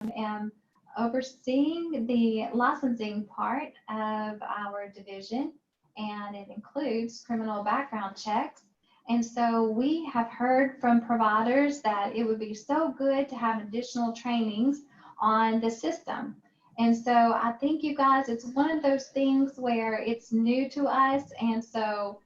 am overseeing the licensing part of our division, and it includes criminal background checks. And so we have heard from providers that it would be so good to have additional trainings on the system. And so I think, you guys, it's one of those things where it's new to us. And so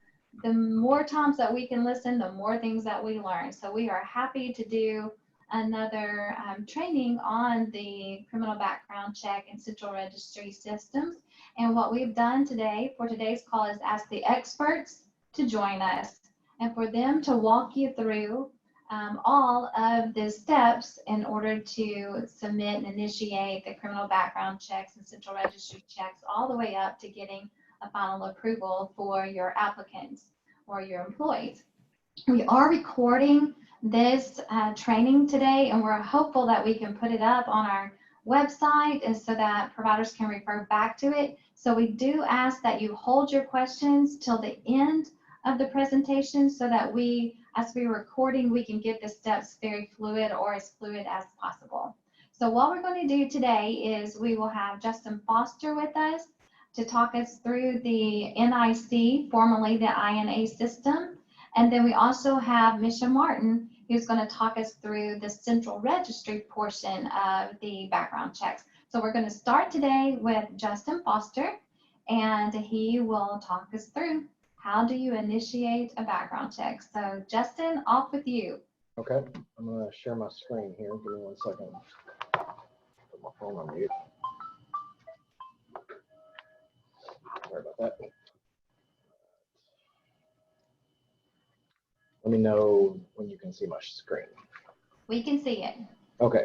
the more times that we can listen, the more things that we learn. So we are happy to do another training on the criminal background check and central registry systems. And what we've done today for today's call is ask the experts to join us and for them to walk you through all of the steps in order to submit and initiate the criminal background checks and central registry checks, all the way up to getting a final approval for your applicants or your employees. We are recording this training today, and we're hopeful that we can put it up on our website and so that providers can refer back to it. So we do ask that you hold your questions till the end of the presentation so that we, as we're recording, we can get the steps very fluid or as fluid as possible. So what we're going to do today is we will have Justin Foster with us to talk us through the NIC, formerly the INA system. And then we also have Misha Martin, who's going to talk us through the central registry portion of the background checks. So we're going to start today with Justin Foster, and he will talk us through how do you initiate a background check. So Justin, off with you. Okay, I'm going to share my screen here. Give me 1 second. Put my phone on mute. Sorry about that. Let me know when you can see my screen. We can see it. Okay.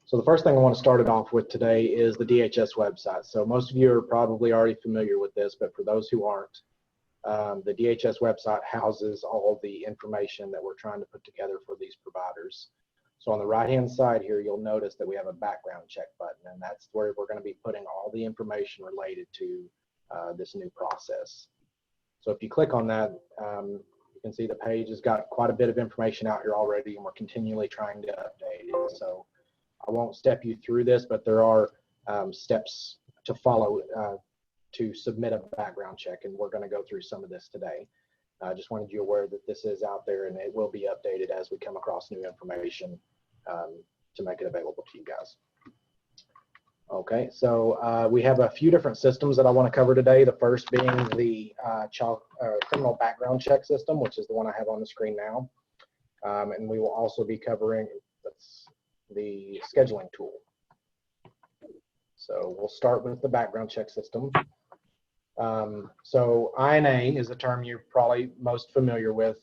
So the first thing I want to start it off with today is the DHS website. So most of you are probably already familiar with this, but for those who aren't, the DHS website houses all the information that we're trying to put together for these providers. So on the right-hand side here, you'll notice that we have a background check button, and that's where we're going to be putting all the information related to this new process. So if you click on that, you can see the page has got quite a bit of information out here already, and we're continually trying to update it. So I won't step you through this, but there are steps to follow to submit a background check, and we're going to go through some of this today. I just wanted you aware that this is out there, and it will be updated as we come across new information to make it available to you guys. Okay, so we have a few different systems that I want to cover today. The first being the criminal background check system, which is the one I have on the screen now. And we will also be covering the scheduling tool. So we'll start with the background check system. So INA is a term you're probably most familiar with.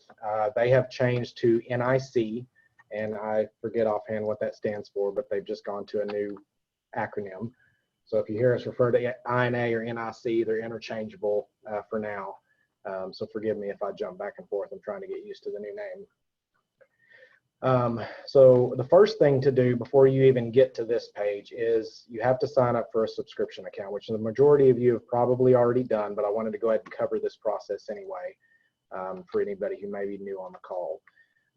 They have changed to NIC, and I forget offhand what that stands for, but they've just gone to a new acronym. So if you hear us refer to INA or NIC, they're interchangeable for now. So forgive me if I jump back and forth. I'm trying to get used to the new name. So the first thing to do before you even get to this page is you have to sign up for a subscription account, which the majority of you have probably already done, but I wanted to go ahead and cover this process anyway for anybody who may be new on the call.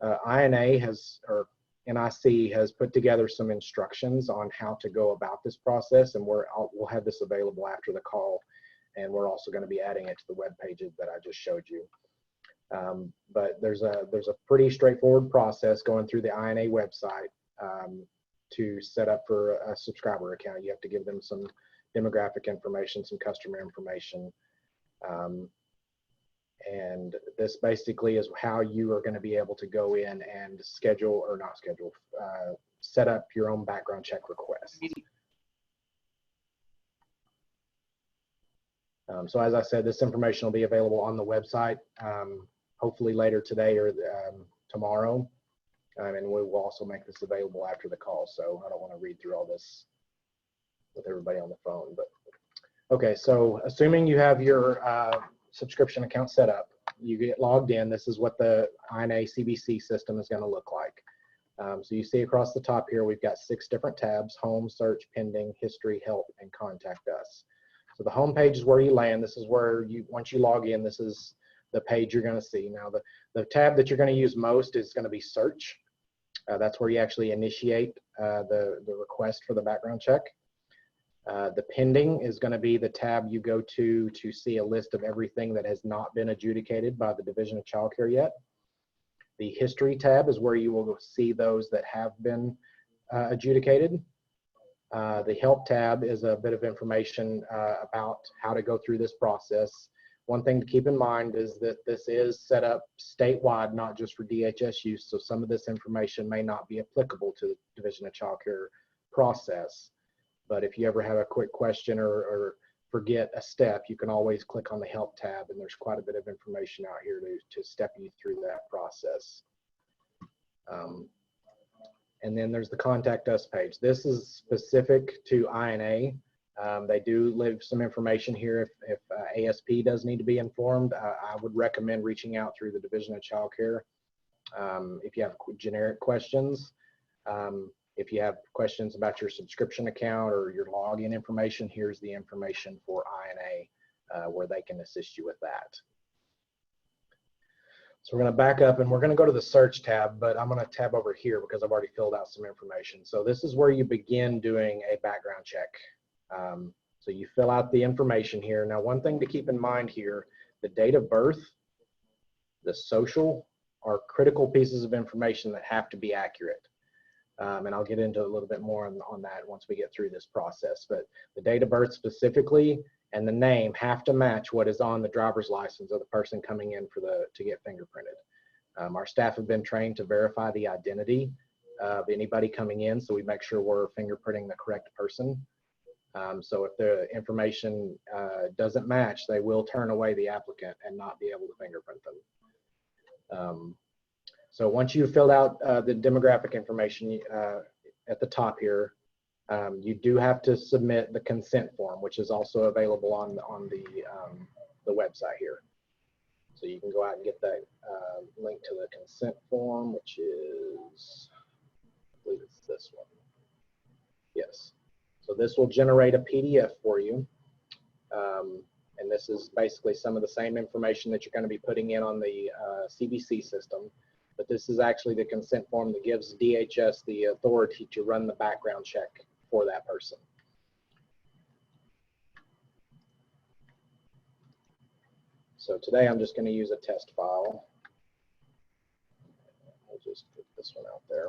INA or NIC has put together some instructions on how to go about this process, and we'll have this available after the call, and we're also going to be adding it to the web pages that I just showed you. But there's a pretty straightforward process going through the INA website to set up for a subscriber account. You have to give them some demographic information, some customer information, and this basically is how you are going to be able to go in and set up your own background check request. So as I said, this information will be available on the website, hopefully later today or tomorrow, and we will also make this available after the call. So I don't want to read through all this with everybody on the phone, but okay. So assuming you have your subscription account set up, you get logged in. This is what the INA CBC system is going to look like. So you see across the top here, we've got 6 different tabs: home, search, pending, history, help, and contact us. So the home page is where you land. This is where once you log in, this is the page you're going to see. Now the tab that you're going to use most is going to be search. That's where you actually initiate the request for the background check. The pending is going to be the tab you go to see a list of everything that has not been adjudicated by the Division of Child Care yet. The history tab is where you will see those that have been adjudicated. The help tab is a bit of information about how to go through this process. One thing to keep in mind is that this is set up statewide, not just for DHS use, so some of this information may not be applicable to the Division of Child Care process. But if you ever have a quick question or forget a step, you can always click on the help tab, and there's quite a bit of information out here to step you through that process. And then there's the contact us page. This is specific to INA. They do leave some information here if ASP does need to be informed. I would recommend reaching out through the Division of Child Care if you have generic questions. If you have questions about your subscription account or your login information, here's the information for INA where they can assist you with that. So we're going to back up and we're going to go to the search tab, but I'm going to tab over here because I've already filled out some information. So this is where you begin doing a background check. So you fill out the information here. Now, one thing to keep in mind here, the date of birth, the social are critical pieces of information that have to be accurate. And I'll get into a little bit more on that once we get through this process. But the date of birth specifically and the name have to match what is on the driver's license of the person coming in to get fingerprinted. Our staff have been trained to verify the identity of anybody coming in, so we make sure we're fingerprinting the correct person. So if the information doesn't match, they will turn away the applicant and not be able to fingerprint them. So once you've filled out the demographic information at the top here, you do have to submit the consent form, which is also available on the website here. So you can go out and get that link to the consent form, which is, I believe it's this one. Yes. So this will generate a PDF for you. And this is basically some of the same information that you're going to be putting in on the CBC system. But this is actually the consent form that gives DHS the authority to run the background check for that person. So today I'm just going to use a test file. I'll just put this one out there.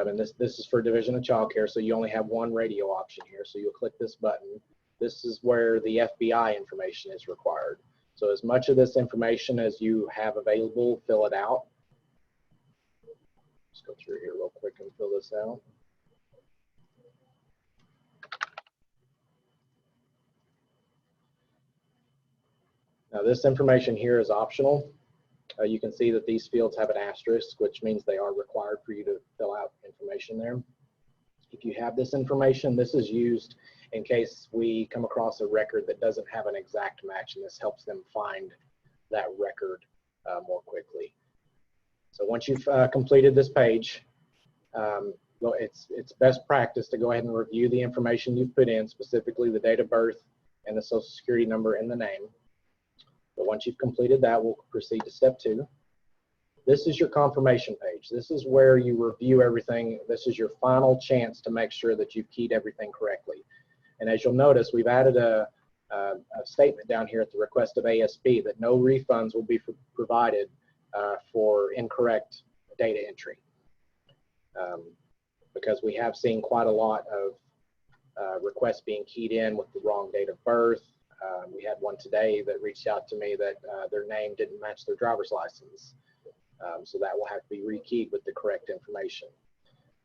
And this is for Division of Child Care, so you only have one radio option here. So you'll click this button. This is where the FBI information is required. So as much of this information as you have available, fill it out. Just go through here real quick and fill this out. Now this information here is optional. You can see that these fields have an asterisk, which means they are required for you to fill out information there. If you have this information, this is used in case we come across a record that doesn't have an exact match, and this helps them find that record more quickly. So once you've completed this page, it's best practice to go ahead and review the information you've put in, specifically the date of birth and the social security number and the name. But once you've completed that, we'll proceed to step 2. This is your confirmation page. This is where you review everything. This is your final chance to make sure that you've keyed everything correctly. And as you'll notice, we've added a statement down here at the request of ASP that no refunds will be provided for incorrect data entry. Because we have seen quite a lot of requests being keyed in with the wrong date of birth. We had one today that reached out to me that their name didn't match their driver's license. So that will have to be rekeyed with the correct information.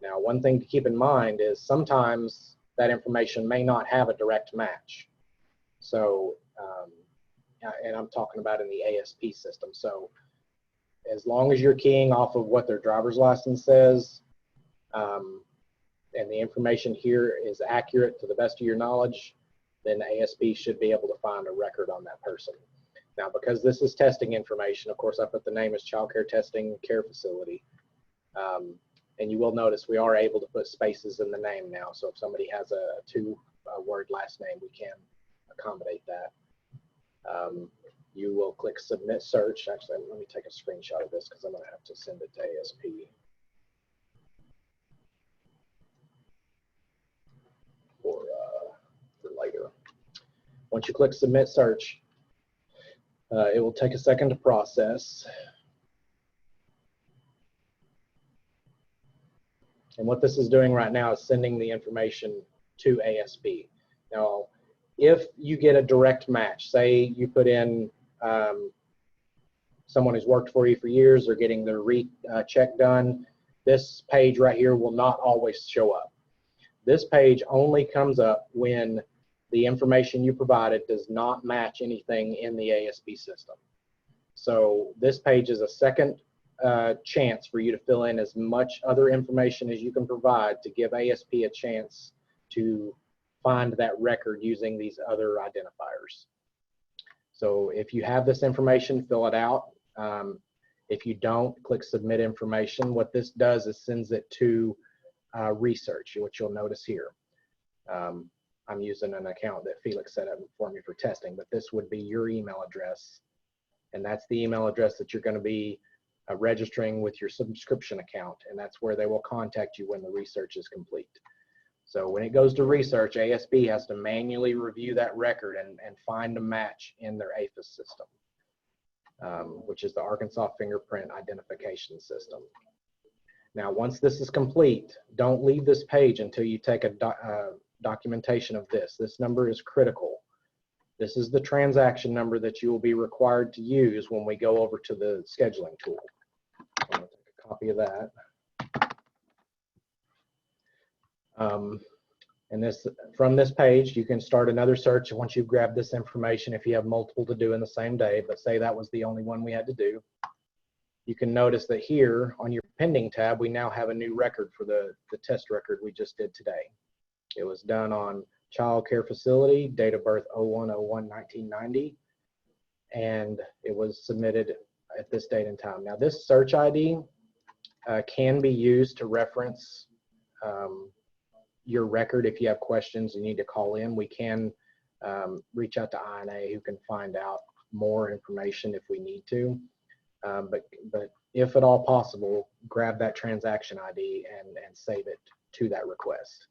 Now, one thing to keep in mind is sometimes that information may not have a direct match. So, and I'm talking about in the ASP system. So as long as you're keying off of what their driver's license says, and the information here is accurate to the best of your knowledge, then ASP should be able to find a record on that person. Now, because this is testing information, of course, I put the name as Child Care Testing Care Facility. And you will notice we are able to put spaces in the name now. So if somebody has a 2-word last name, we can accommodate that. you will click Submit Search. Actually, let me take a screenshot of this because I'm going to have to send it to ASP for later. Once you click Submit Search, it will take a second to process. And what this is doing right now is sending the information to ASP. Now, if you get a direct match, say you put in someone who's worked for you for years or getting their check done, this page right here will not always show up. This page only comes up when the information you provided does not match anything in the ASP system. So this page is a second chance for you to fill in as much other information as you can provide to give ASP a chance to find that record using these other identifiers. So if you have this information, fill it out. If you don't, click Submit Information. What this does is sends it to research, which you'll notice here. I'm using an account that Felix set up for me for testing, but this would be your email address, and that's the email address that you're going to be registering with your subscription account, and that's where they will contact you when the research is complete. So when it goes to research, ASP has to manually review that record and find a match in their APHIS system, which is the Arkansas Fingerprint Identification System. Now, once this is complete, don't leave this page until you take a documentation of this. This number is critical. This is the transaction number that you will be required to use when we go over to the scheduling tool. I'm going to take a copy of that. And from this page, you can start another search once you've grabbed this information if you have multiple to do in the same day, but say that was the only one we had to do. You can notice that here on your pending tab, we now have a new record for the test record we just did today. It was done on child care facility, date of birth 01/01/1990, and it was submitted at this date and time. Now this search ID can be used to reference your record. If you have questions you need to call in, we can reach out to INA who can find out more information if we need to. But if at all possible, grab that transaction ID and save it to that request.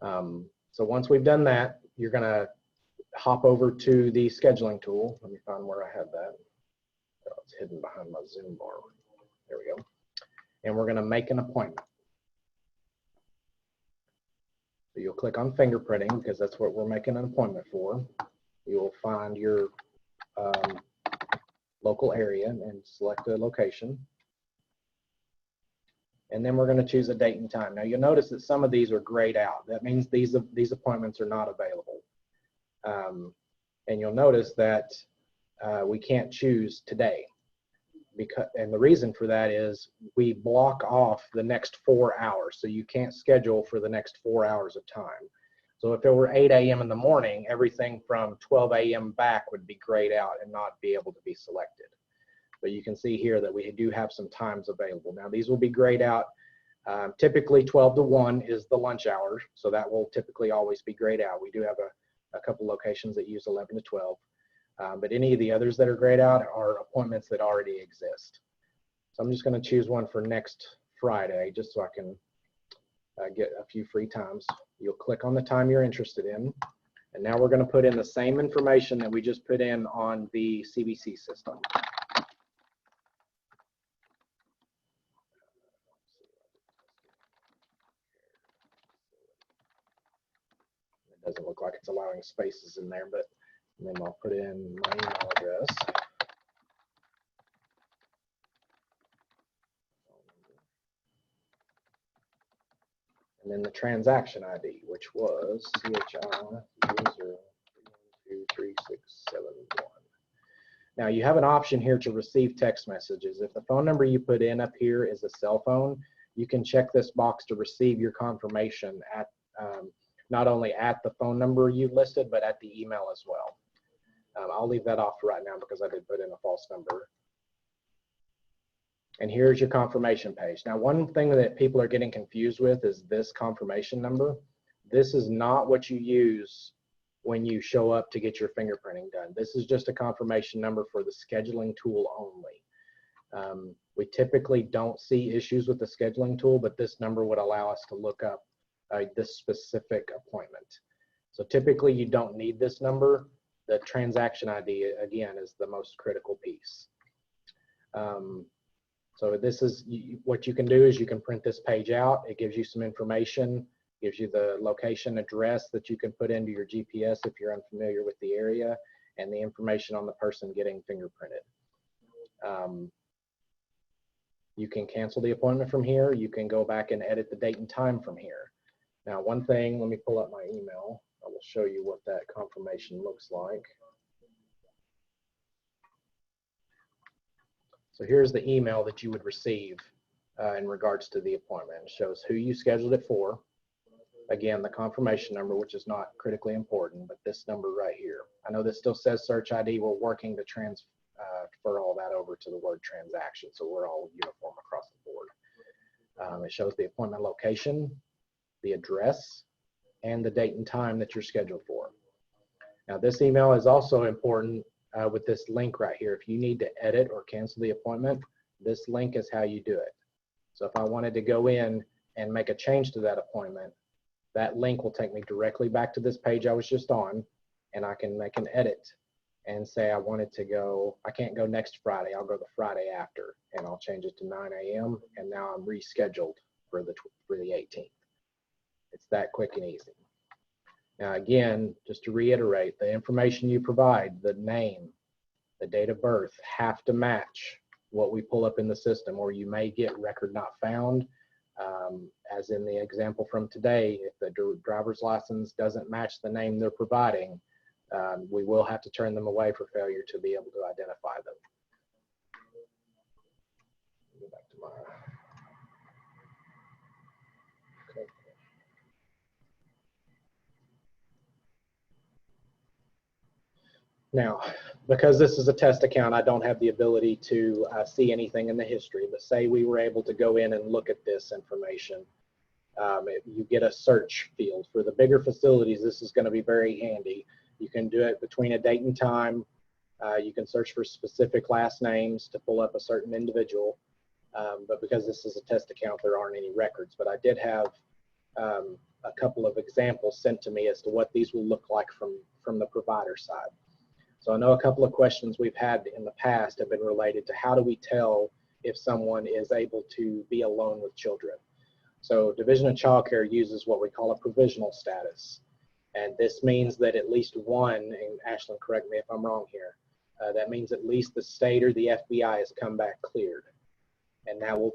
So once we've done that, you're going to hop over to the scheduling tool. Let me find where I have that. Oh, it's hidden behind my Zoom bar. There we go. And we're going to make an appointment. So you'll click on fingerprinting because that's what we're making an appointment for. You'll find your local area and select a location. And then we're going to choose a date and time. Now you'll notice that some of these are grayed out. That means these appointments are not available. And you'll notice that we can't choose today. And the reason for that is we block off the next 4 hours. So you can't schedule for the next 4 hours of time. So if it were 8 a.m. in the morning, everything from 12 a.m. back would be grayed out and not be able to be selected. But you can see here that we do have some times available. Now these will be grayed out. Typically 12 to 1 is the lunch hour, so that will typically always be grayed out. We do have a couple locations that use 11 to 12. But any of the others that are grayed out are appointments that already exist. So I'm just going to choose one for next Friday just so I can get a few free times. You'll click on the time you're interested in. And now we're going to put in the same information that we just put in on the CBC system. It doesn't look like it's allowing spaces in there, but then I'll put in my email address. And then the transaction ID, which was CHI 0023671. Now you have an option here to receive text messages. If the phone number you put in up here is a cell phone, you can check this box to receive your confirmation at not only at the phone number you listed, but at the email as well. I'll leave that off right now because I did put in a false number. And here's your confirmation page. Now, one thing that people are getting confused with is this confirmation number. This is not what you use when you show up to get your fingerprinting done. This is just a confirmation number for the scheduling tool only. We typically don't see issues with the scheduling tool, but this number would allow us to look up this specific appointment. So typically you don't need this number. The transaction ID, again, is the most critical piece. So this is what you can do is you can print this page out. It gives you some information, gives you the location address that you can put into your GPS if you're unfamiliar with the area, and the information on the person getting fingerprinted. You can cancel the appointment from here. You can go back and edit the date and time from here. Now, one thing, let me pull up my email. I will show you what that confirmation looks like. So here's the email that you would receive in regards to the appointment. It shows who you scheduled it for. Again, the confirmation number, which is not critically important, but this number right here. I know this still says search ID. We're working to transfer all that over to the word transaction, so we're all uniform across the board. It shows the appointment location, the address, and the date and time that you're scheduled for. Now, this email is also important with this link right here. If you need to edit or cancel the appointment, this link is how you do it. So if I wanted to go in and make a change to that appointment, that link will take me directly back to this page I was just on, and I can make an edit and say I wanted to go, I can't go next Friday, I'll go the Friday after, and I'll change it to 9 a.m. and now I'm rescheduled for the 18th. It's that quick and easy. Now again, just to reiterate, the information you provide, the name, the date of birth, have to match what we pull up in the system, or you may get record not found. As in the example from today, if the driver's license doesn't match the name they're providing, we will have to turn them away for failure to be able to identify them. Go back to my, okay. Now, because this is a test account, I don't have the ability to see anything in the history, but say we were able to go in and look at this information. You get a search field. For the bigger facilities, this is going to be very handy. You can do it between a date and time. You can search for specific last names to pull up a certain individual. But because this is a test account, there aren't any records. But I did have a couple of examples sent to me as to what these will look like from the provider side. So I know a couple of questions we've had in the past have been related to how do we tell if someone is able to be alone with children. So Division of Child Care uses what we call a provisional status. And this means that at least one, and Ashlyn, correct me if I'm wrong here, that means at least the state or the FBI has come back cleared. And now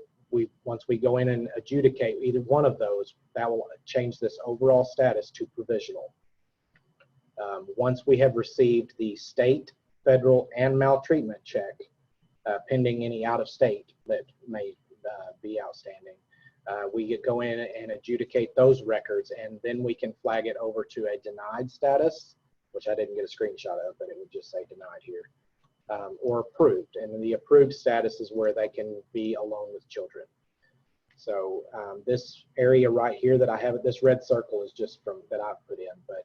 once we go in and adjudicate either one of those, that will change this overall status to provisional. Once we have received the state, federal, and maltreatment check, pending any out-of-state that may be outstanding, we go in and adjudicate those records, and then we can flag it over to a denied status, which I didn't get a screenshot of, but it would just say denied here, or approved. And the approved status is where they can be alone with children. So this area right here that I have, this red circle is just from that I've put in, but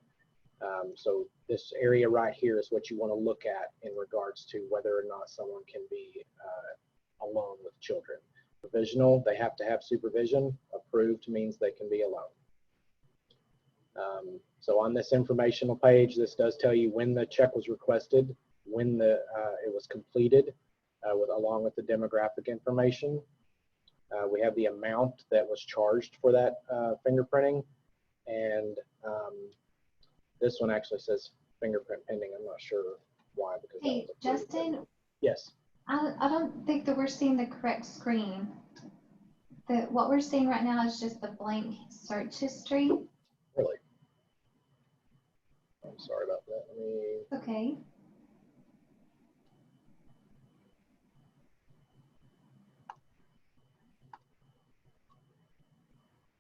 so this area right here is what you want to look at in regards to whether or not someone can be alone with children. Provisional, they have to have supervision. Approved means they can be alone. So on this informational page, this does tell you when the check was requested, when it was completed, along with the demographic information. We have the amount that was charged for that fingerprinting, and this one actually says fingerprint pending. I'm not sure why. Because hey, Justin? Yes. I don't think that we're seeing the correct screen. What we're seeing right now is just the blank search history. Really? I'm sorry about that. Okay.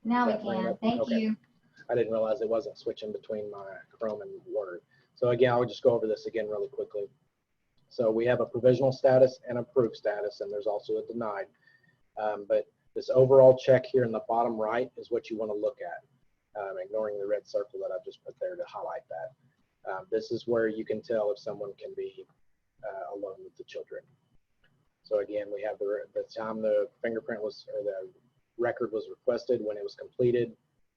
Now we can. Thank you. I didn't realize it wasn't switching between my Chrome and Word. So again, I'll just go over this again really quickly. So we have a provisional status and approved status, and there's also a denied. But this overall check here in the bottom right is what you want to look at, ignoring the red circle that I've just put there to highlight that. This is where you can tell if someone can be alone with the children. So again, we have the time the fingerprint was, or the record was requested, when it was completed,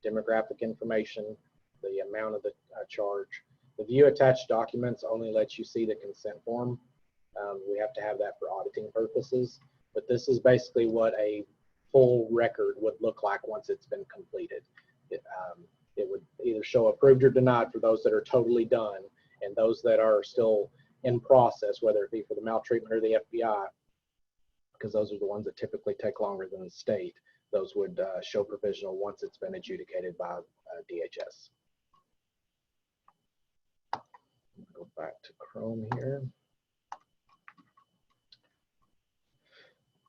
demographic information, the amount of the charge. The view attached documents only lets you see the consent form. We have to have that for auditing purposes, but this is basically what a full record would look like once it's been completed. It would either show approved or denied for those that are totally done, and those that are still in process, whether it be for the maltreatment or the FBI, because those are the ones that typically take longer than the state. Those would show provisional once it's been adjudicated by DHS. Go back to Chrome here.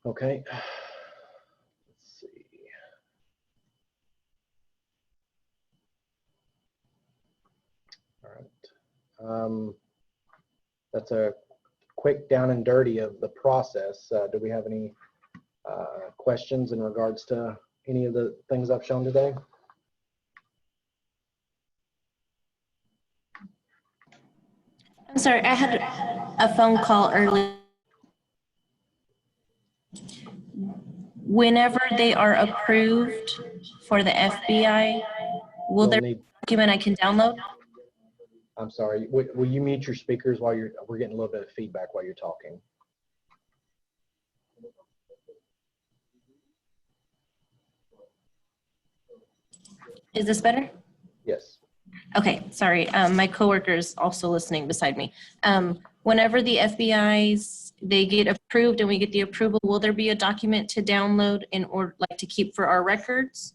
Okay. Let's see. All right. That's a quick down and dirty of the process. Do we have any questions in regards to any of the things I've shown today? I'm sorry, I had a phone call earlier. Whenever they are approved for the FBI, will there be a document I can download? I'm sorry, will you mute your speakers while we're getting a little bit of feedback while you're talking. Is this better? Yes. Okay, sorry. My coworker is also listening beside me. Whenever the FBI's, they get approved and we get the approval, will there be a document to download in order, like, to keep for our records?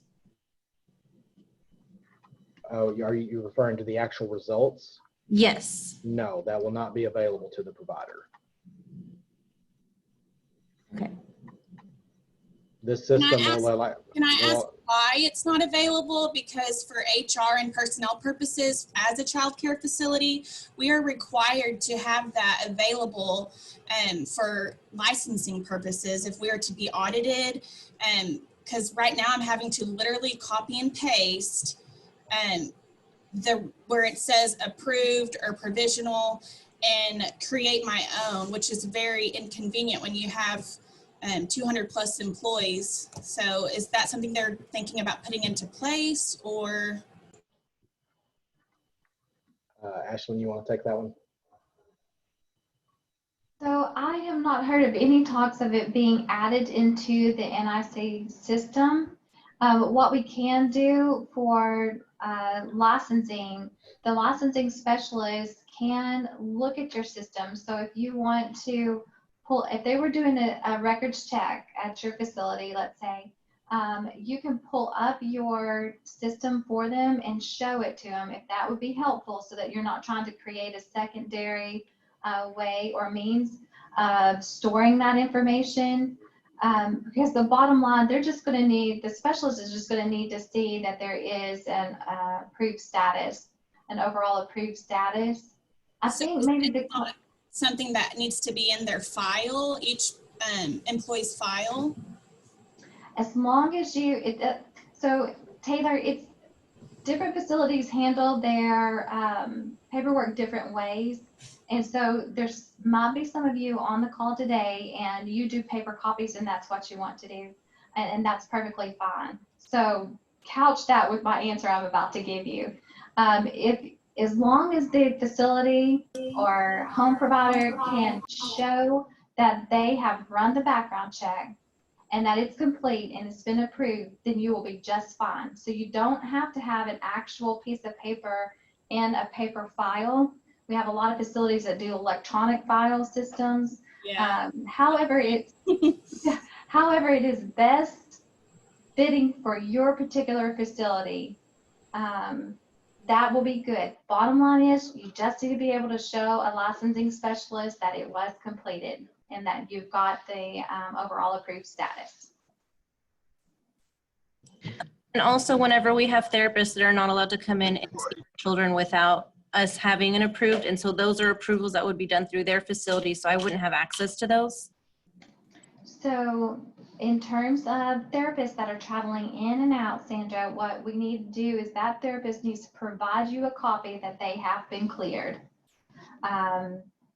Oh, are you referring to the actual results? Yes. No, that will not be available to the provider. Okay. This system will allow. Can I ask why it's not available? Because for HR and personnel purposes, as a child care facility, we are required to have that available for licensing purposes if we are to be audited. Because right now I'm having to literally copy and paste where it says approved or provisional and create my own, which is very inconvenient when you have 200 plus employees. So is that something they're thinking about putting into place, or? Ashlyn, you want to take that one? So I have not heard of any talks of it being added into the NIC system. What we can do for licensing, the licensing specialist can look at your system. So if you want to if they were doing a records check at your facility, let's say, you can pull up your system for them and show it to them if that would be helpful, so that you're not trying to create a secondary way or means of storing that information. Because the bottom line, they're just going to need, the specialist is just going to need to see that there is an approved status, an overall approved status. I think maybe the something that needs to be in their file, each employee's file? As long as you, so Taylor, it's different facilities handle their paperwork different ways. And so there's might be some of you on the call today and you do paper copies and that's what you want to do. And that's perfectly fine. So couch that with my answer I'm about to give you. As long as the facility or home provider can show that they have run the background check and that it's complete and it's been approved, then you will be just fine. So you don't have to have an actual piece of paper in a paper file. We have a lot of facilities that do electronic file systems. Yeah. However, it is best fitting for your particular facility. That will be good. Bottom line is you just need to be able to show a licensing specialist that it was completed and that you've got the overall approved status. And also, whenever we have therapists that are not allowed to come in and see children without us having an approved, and so those are approvals that would be done through their facility, so I wouldn't have access to those. So In terms of therapists that are traveling in and out, Sandra, what we need to do is that therapist needs to provide you a copy that they have been cleared.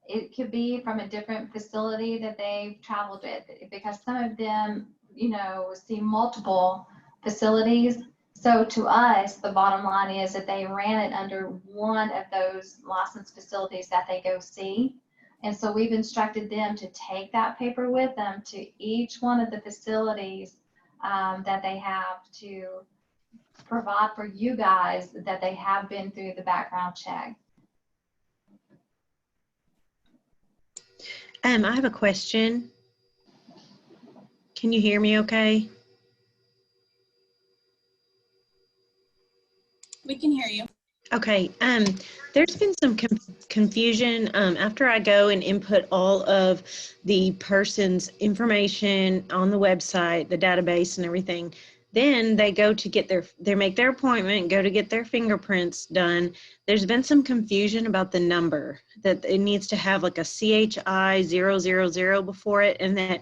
It could be from a different facility that they've traveled with, because some of them, you know, see multiple facilities. So to us, the bottom line is that they ran it under one of those licensed facilities that they go see. And so we've instructed them to take that paper with them to each one of the facilities that they have, to provide for you guys that they have been through the background check. I have a question. Can you hear me okay? We can hear you. Okay, there's been some confusion after I go and input all of the person's information on the website, the database and everything. Then they go to they make their appointment, go to get their fingerprints done. There's been some confusion about the number, that it needs to have like a CHI 000 before it, and that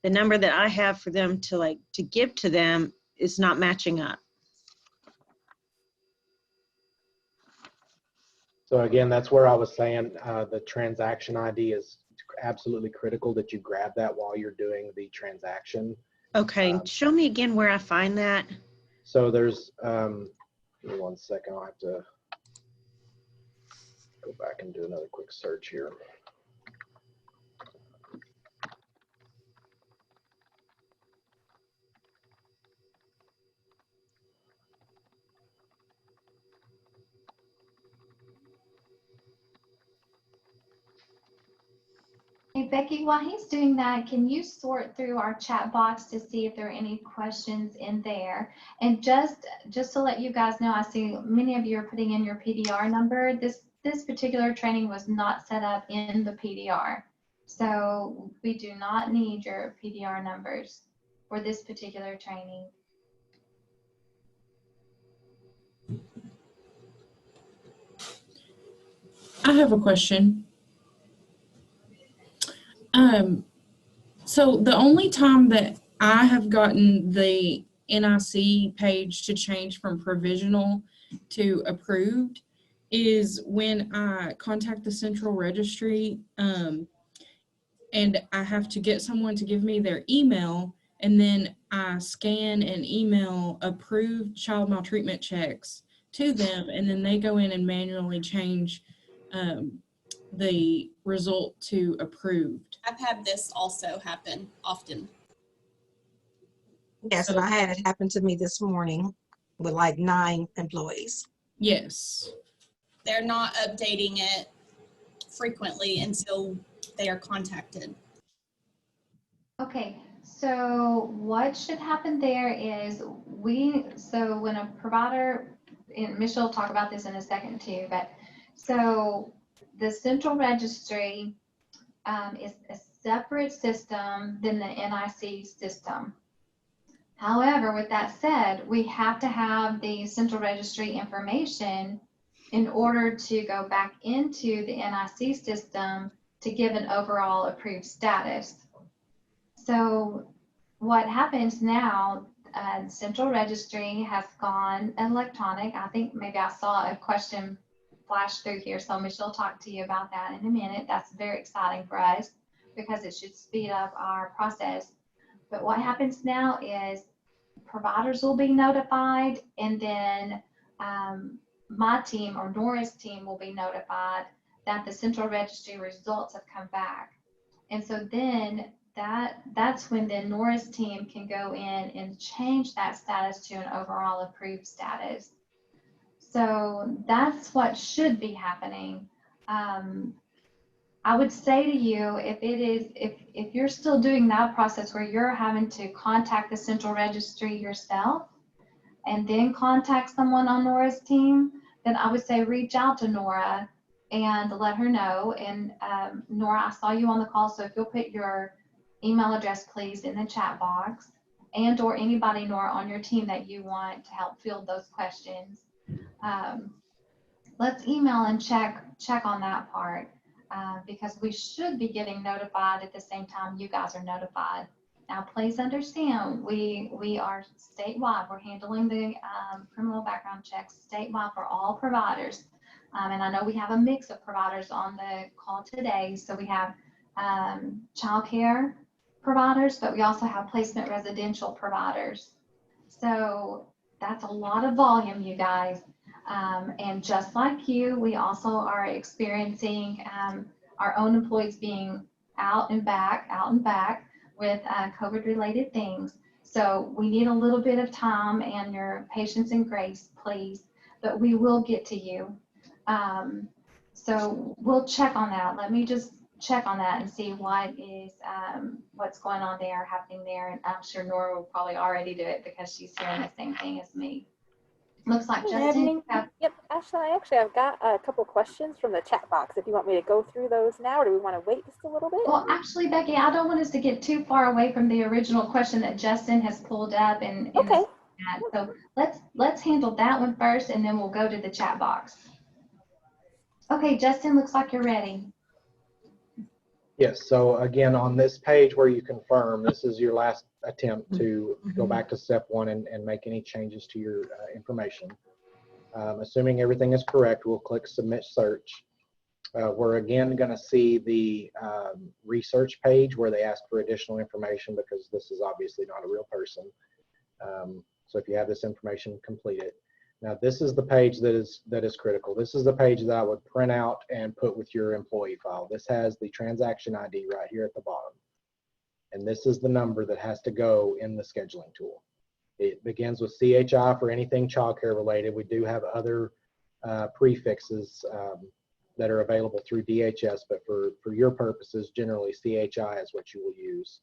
the number that I have for them to give to them is not matching up. So again, that's where I was saying the transaction ID is absolutely critical that you grab that while you're doing the transaction. Okay, show me again where I find that. So there's, give me 1 second, I'll have to go back and do another quick search here. Hey, Becky, while he's doing that, can you sort through our chat box to see if there are any questions in there? And just to let you guys know, I see many of you are putting in your PDR number. This particular training was not set up in the PDR. So we do not need your PDR numbers for this particular training. I have a question. So the only time that I have gotten the NIC page to change from provisional to approved is when I contact the central registry, and I have to get someone to give me their email, and then I scan and email approved child maltreatment checks to them, and then they go in and manually change the result to approved. I've had this also happen often. Yes, and I had it happen to me this morning with like 9 employees. Yes. They're not updating it frequently until they are contacted. Okay, so what should happen there is so when a provider, and Michelle will talk about this in a second too, but so the central registry is a separate system than the NIC system. However, with that said, we have to have the central registry information in order to go back into the NIC system to give an overall approved status. So what happens now, central registry has gone electronic. I think maybe I saw a question flash through here, so Michelle will talk to you about that in a minute. That's very exciting for us because it should speed up our process. But what happens now is providers will be notified, and then my team or Nora's team will be notified that the central registry results have come back. And so then that's when then Nora's team can go in and change that status to an overall approved status. So that's what should be happening. I would say to you, if you're still doing that process where you're having to contact the central registry yourself and then contact someone on Nora's team, then I would say reach out to Nora and let her know. And Nora, I saw you on the call, so if you'll put your email address, please, in the chat box, and or anybody, Nora, on your team that you want to help field those questions. Let's email and check on that part because we should be getting notified at the same time you guys are notified. Now, please understand, we are statewide. We're handling the criminal background checks statewide for all providers. And I know we have a mix of providers on the call today. So we have childcare providers, but we also have placement residential providers. So that's a lot of volume, you guys. And just like you, we also are experiencing our own employees being out and back with COVID-related things. So we need a little bit of time and your patience and grace, please, but we will get to you. So we'll check on that. Let me just check on that and see what is what's going on there, happening there. And I'm sure Nora will probably already do it because she's hearing the same thing as me. Looks like Justin. Yep, Ashley, I've got a couple questions from the chat box. If you want me to go through those now, or do we want to wait just a little bit? Well, actually, Becky, I don't want us to get too far away from the original question that Justin has pulled up and okay. So let's handle that one first, and then we'll go to the chat box. Okay, Justin, looks like you're ready. Yes, so again, on this page where you confirm, this is your last attempt to go back to step one and make any changes to your information. Assuming everything is correct, we'll click Submit Search. We're again going to see the research page where they ask for additional information because this is obviously not a real person. So if you have this information, complete it. Now this is the page that is critical. This is the page that I would print out and put with your employee file. This has the transaction ID right here at the bottom. And this is the number that has to go in the scheduling tool. It begins with CHI for anything childcare related. We do have other prefixes that are available through DHS, but for your purposes, generally CHI is what you will use.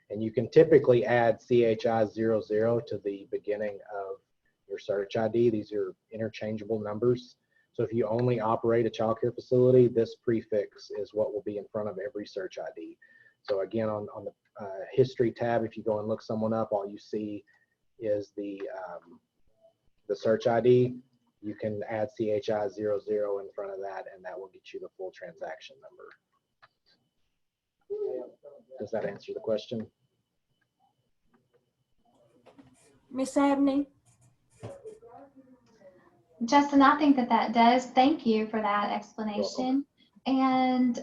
And you can typically add CHI 00 to the beginning of your search ID. These are interchangeable numbers. So if you only operate a childcare facility, this prefix is what will be in front of every search ID. So again, on the history tab, if you go and look someone up, all you see is the search ID. You can add CHI 00 in front of that, and that will get you the full transaction number. Does that answer the question? Miss Abney? Justin, I think that does. Thank you for that explanation. And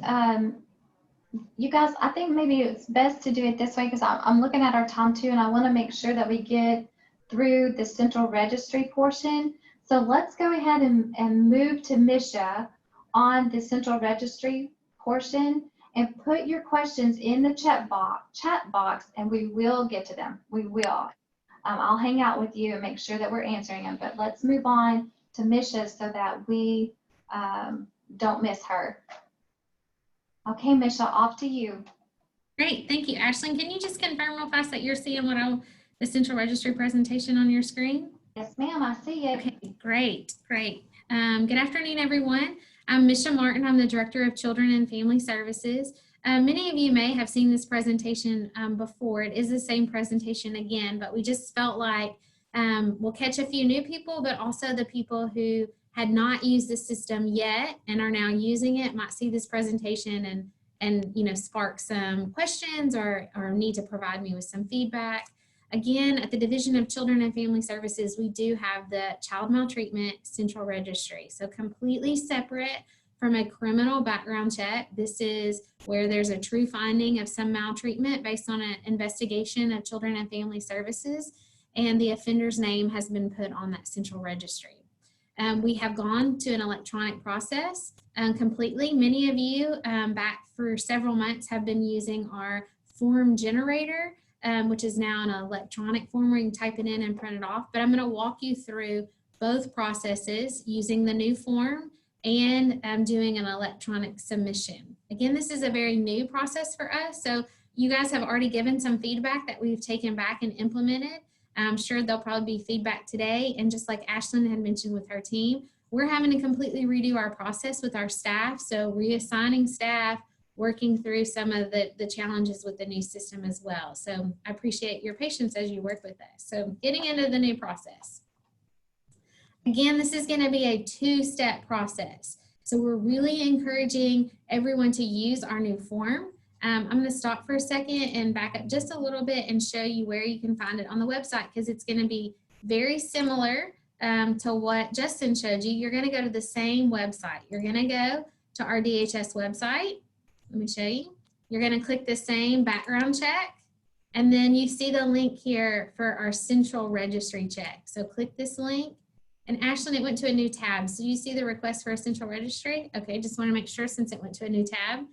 you guys, I think maybe it's best to do it this way because I'm looking at our time too, and I want to make sure that we get through the central registry portion. So let's go ahead and move to Misha on the central registry portion and put your questions in the chat box, and we will get to them. We will. I'll hang out with you and make sure that we're answering them, but let's move on to Misha so that we don't miss her. Okay, Misha, off to you. Great, thank you. Ashlyn, can you just confirm real fast that you're seeing the central registry presentation on your screen? Yes, ma'am, I see it. Okay, great. Good afternoon, everyone. I'm Misha Martin. I'm the Director of Children and Family Services. Many of you may have seen this presentation before. It is the same presentation again, but we just felt like we'll catch a few new people, but also the people who had not used the system yet and are now using it might see this presentation and spark some questions or need to provide me with some feedback. Again, at the Division of Children and Family Services, we do have the Child Maltreatment Central Registry. So completely separate from a criminal background check. This is where there's a true finding of some maltreatment based on an investigation of Children and Family Services, and the offender's name has been put on that central registry. We have gone to an electronic process completely. Many of you back for several months have been using our form generator, which is now an electronic form where you can type it in and print it off. But I'm going to walk you through both processes using the new form and doing an electronic submission. Again, this is a very new process for us. So you guys have already given some feedback that we've taken back and implemented. I'm sure there'll probably be feedback today. And just like Ashlyn had mentioned with her team, we're having to completely redo our process with our staff. So reassigning staff, working through some of the challenges with the new system as well. So I appreciate your patience as you work with us. So getting into the new process. Again, this is going to be a two-step process. So we're really encouraging everyone to use our new form. I'm going to stop for a second and back up just a little bit and show you where you can find it on the website, because it's going to be very similar to what Justin showed you. You're going to go to the same website. You're going to go to our DHS website. Let me show you. You're going to click the same background check, and then you see the link here for our central registry check. So click this link, and Ashlyn, it went to a new tab. So you see the request for a central registry? Okay, just want to make sure since it went to a new tab.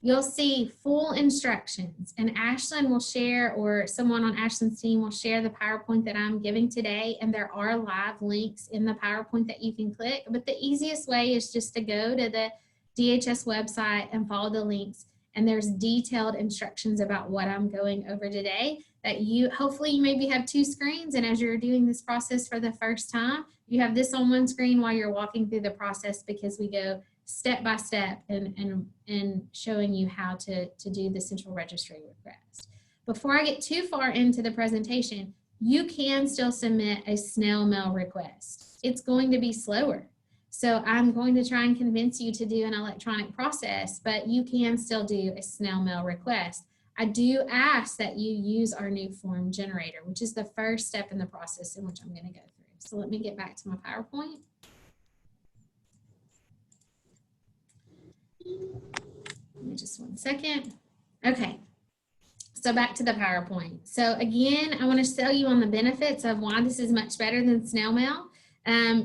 You'll see full instructions, and Ashlyn will share, or someone on Ashlyn's team will share the PowerPoint that I'm giving today, and there are live links in the PowerPoint that you can click. But the easiest way is just to go to the DHS website and follow the links, and there's detailed instructions about what I'm going over today that you, hopefully you maybe have two screens, and as you're doing this process for the first time, you have this on one screen while you're walking through the process, because we go step by step and showing you how to do the central registry request. Before I get too far into the presentation, you can still submit a snail mail request. It's going to be slower. So I'm going to try and convince you to do an electronic process, but you can still do a snail mail request. I do ask that you use our new form generator, which is the first step in the process in which I'm going to go through. So let me get back to my PowerPoint. Give me just one second. Okay, so back to the PowerPoint. So again, I want to tell you on the benefits of why this is much better than snail mail.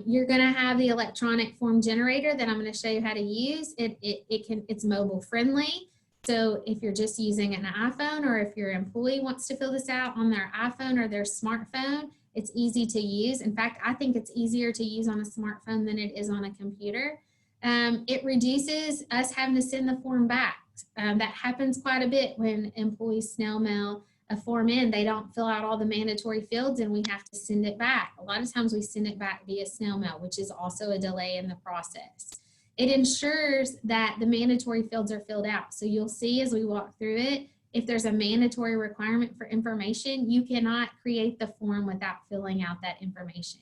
You're going to have the electronic form generator that I'm going to show you how to use. It's mobile friendly. So if you're just using an iPhone, or if your employee wants to fill this out on their iPhone or their smartphone, it's easy to use. In fact, I think it's easier to use on a smartphone than it is on a computer. It reduces us having to send the form back. That happens quite a bit when employees snail mail a form in. They don't fill out all the mandatory fields and we have to send it back. A lot of times we send it back via snail mail, which is also a delay in the process. It ensures that the mandatory fields are filled out. So you'll see as we walk through it, if there's a mandatory requirement for information, you cannot create the form without filling out that information.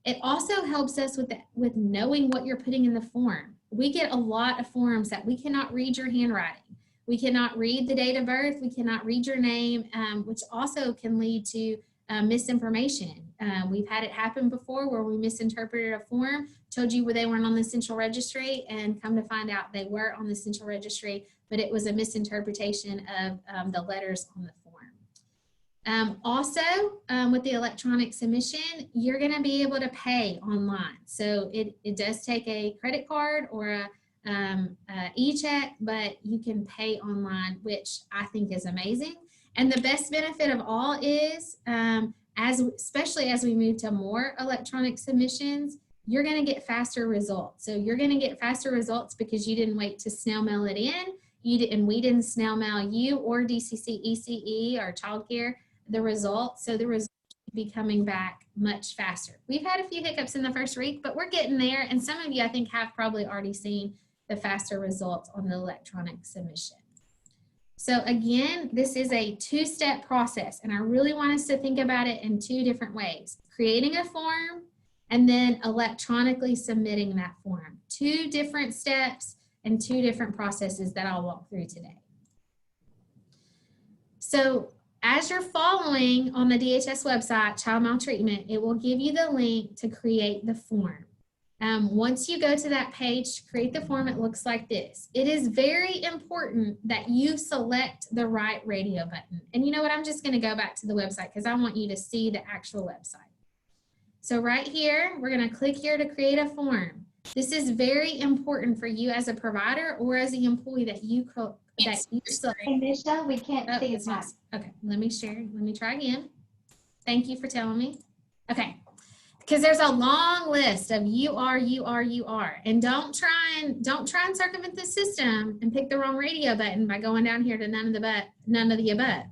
It also helps us with knowing what you're putting in the form. We get a lot of forms that we cannot read your handwriting. We cannot read the date of birth. We cannot read your name, which also can lead to misinformation. We've had it happen before where we misinterpreted a form, told you they weren't on the central registry, and come to find out they were on the central registry, but it was a misinterpretation of the letters on the form. Also, with the electronic submission, you're going to be able to pay online. So it does take a credit card or a e-check, but you can pay online, which I think is amazing. And the best benefit of all is, especially as we move to more electronic submissions, you're going to get faster results. So you're going to get faster results because you didn't wait to snail mail it in. And we didn't snail mail you or DCC ECE or childcare the results. So the results should be coming back much faster. We've had a few hiccups in the first week, but we're getting there. And some of you, I think, have probably already seen the faster results on the electronic submission. So again, this is a two-step process, and I really want us to think about it in two different ways: creating a form and then electronically submitting that form. Two different steps and two different processes that I'll walk through today. So as you're following on the DHS website, Child Maltreatment, it will give you the link to create the form. Once you go to that page to create the form, it looks like this. It is very important that you select the right radio button. And you know what? I'm just going to go back to the website because I want you to see the actual website. So right here, we're going to click here to create a form. This is very important for you as a provider or as the employee that you select. Hey, Michelle, we can't see it. Okay, let me share. Let me try again. Thank you for telling me. Okay. Because there's a long list of you are, and don't try and circumvent the system and pick the wrong radio button by going down here to none of the above.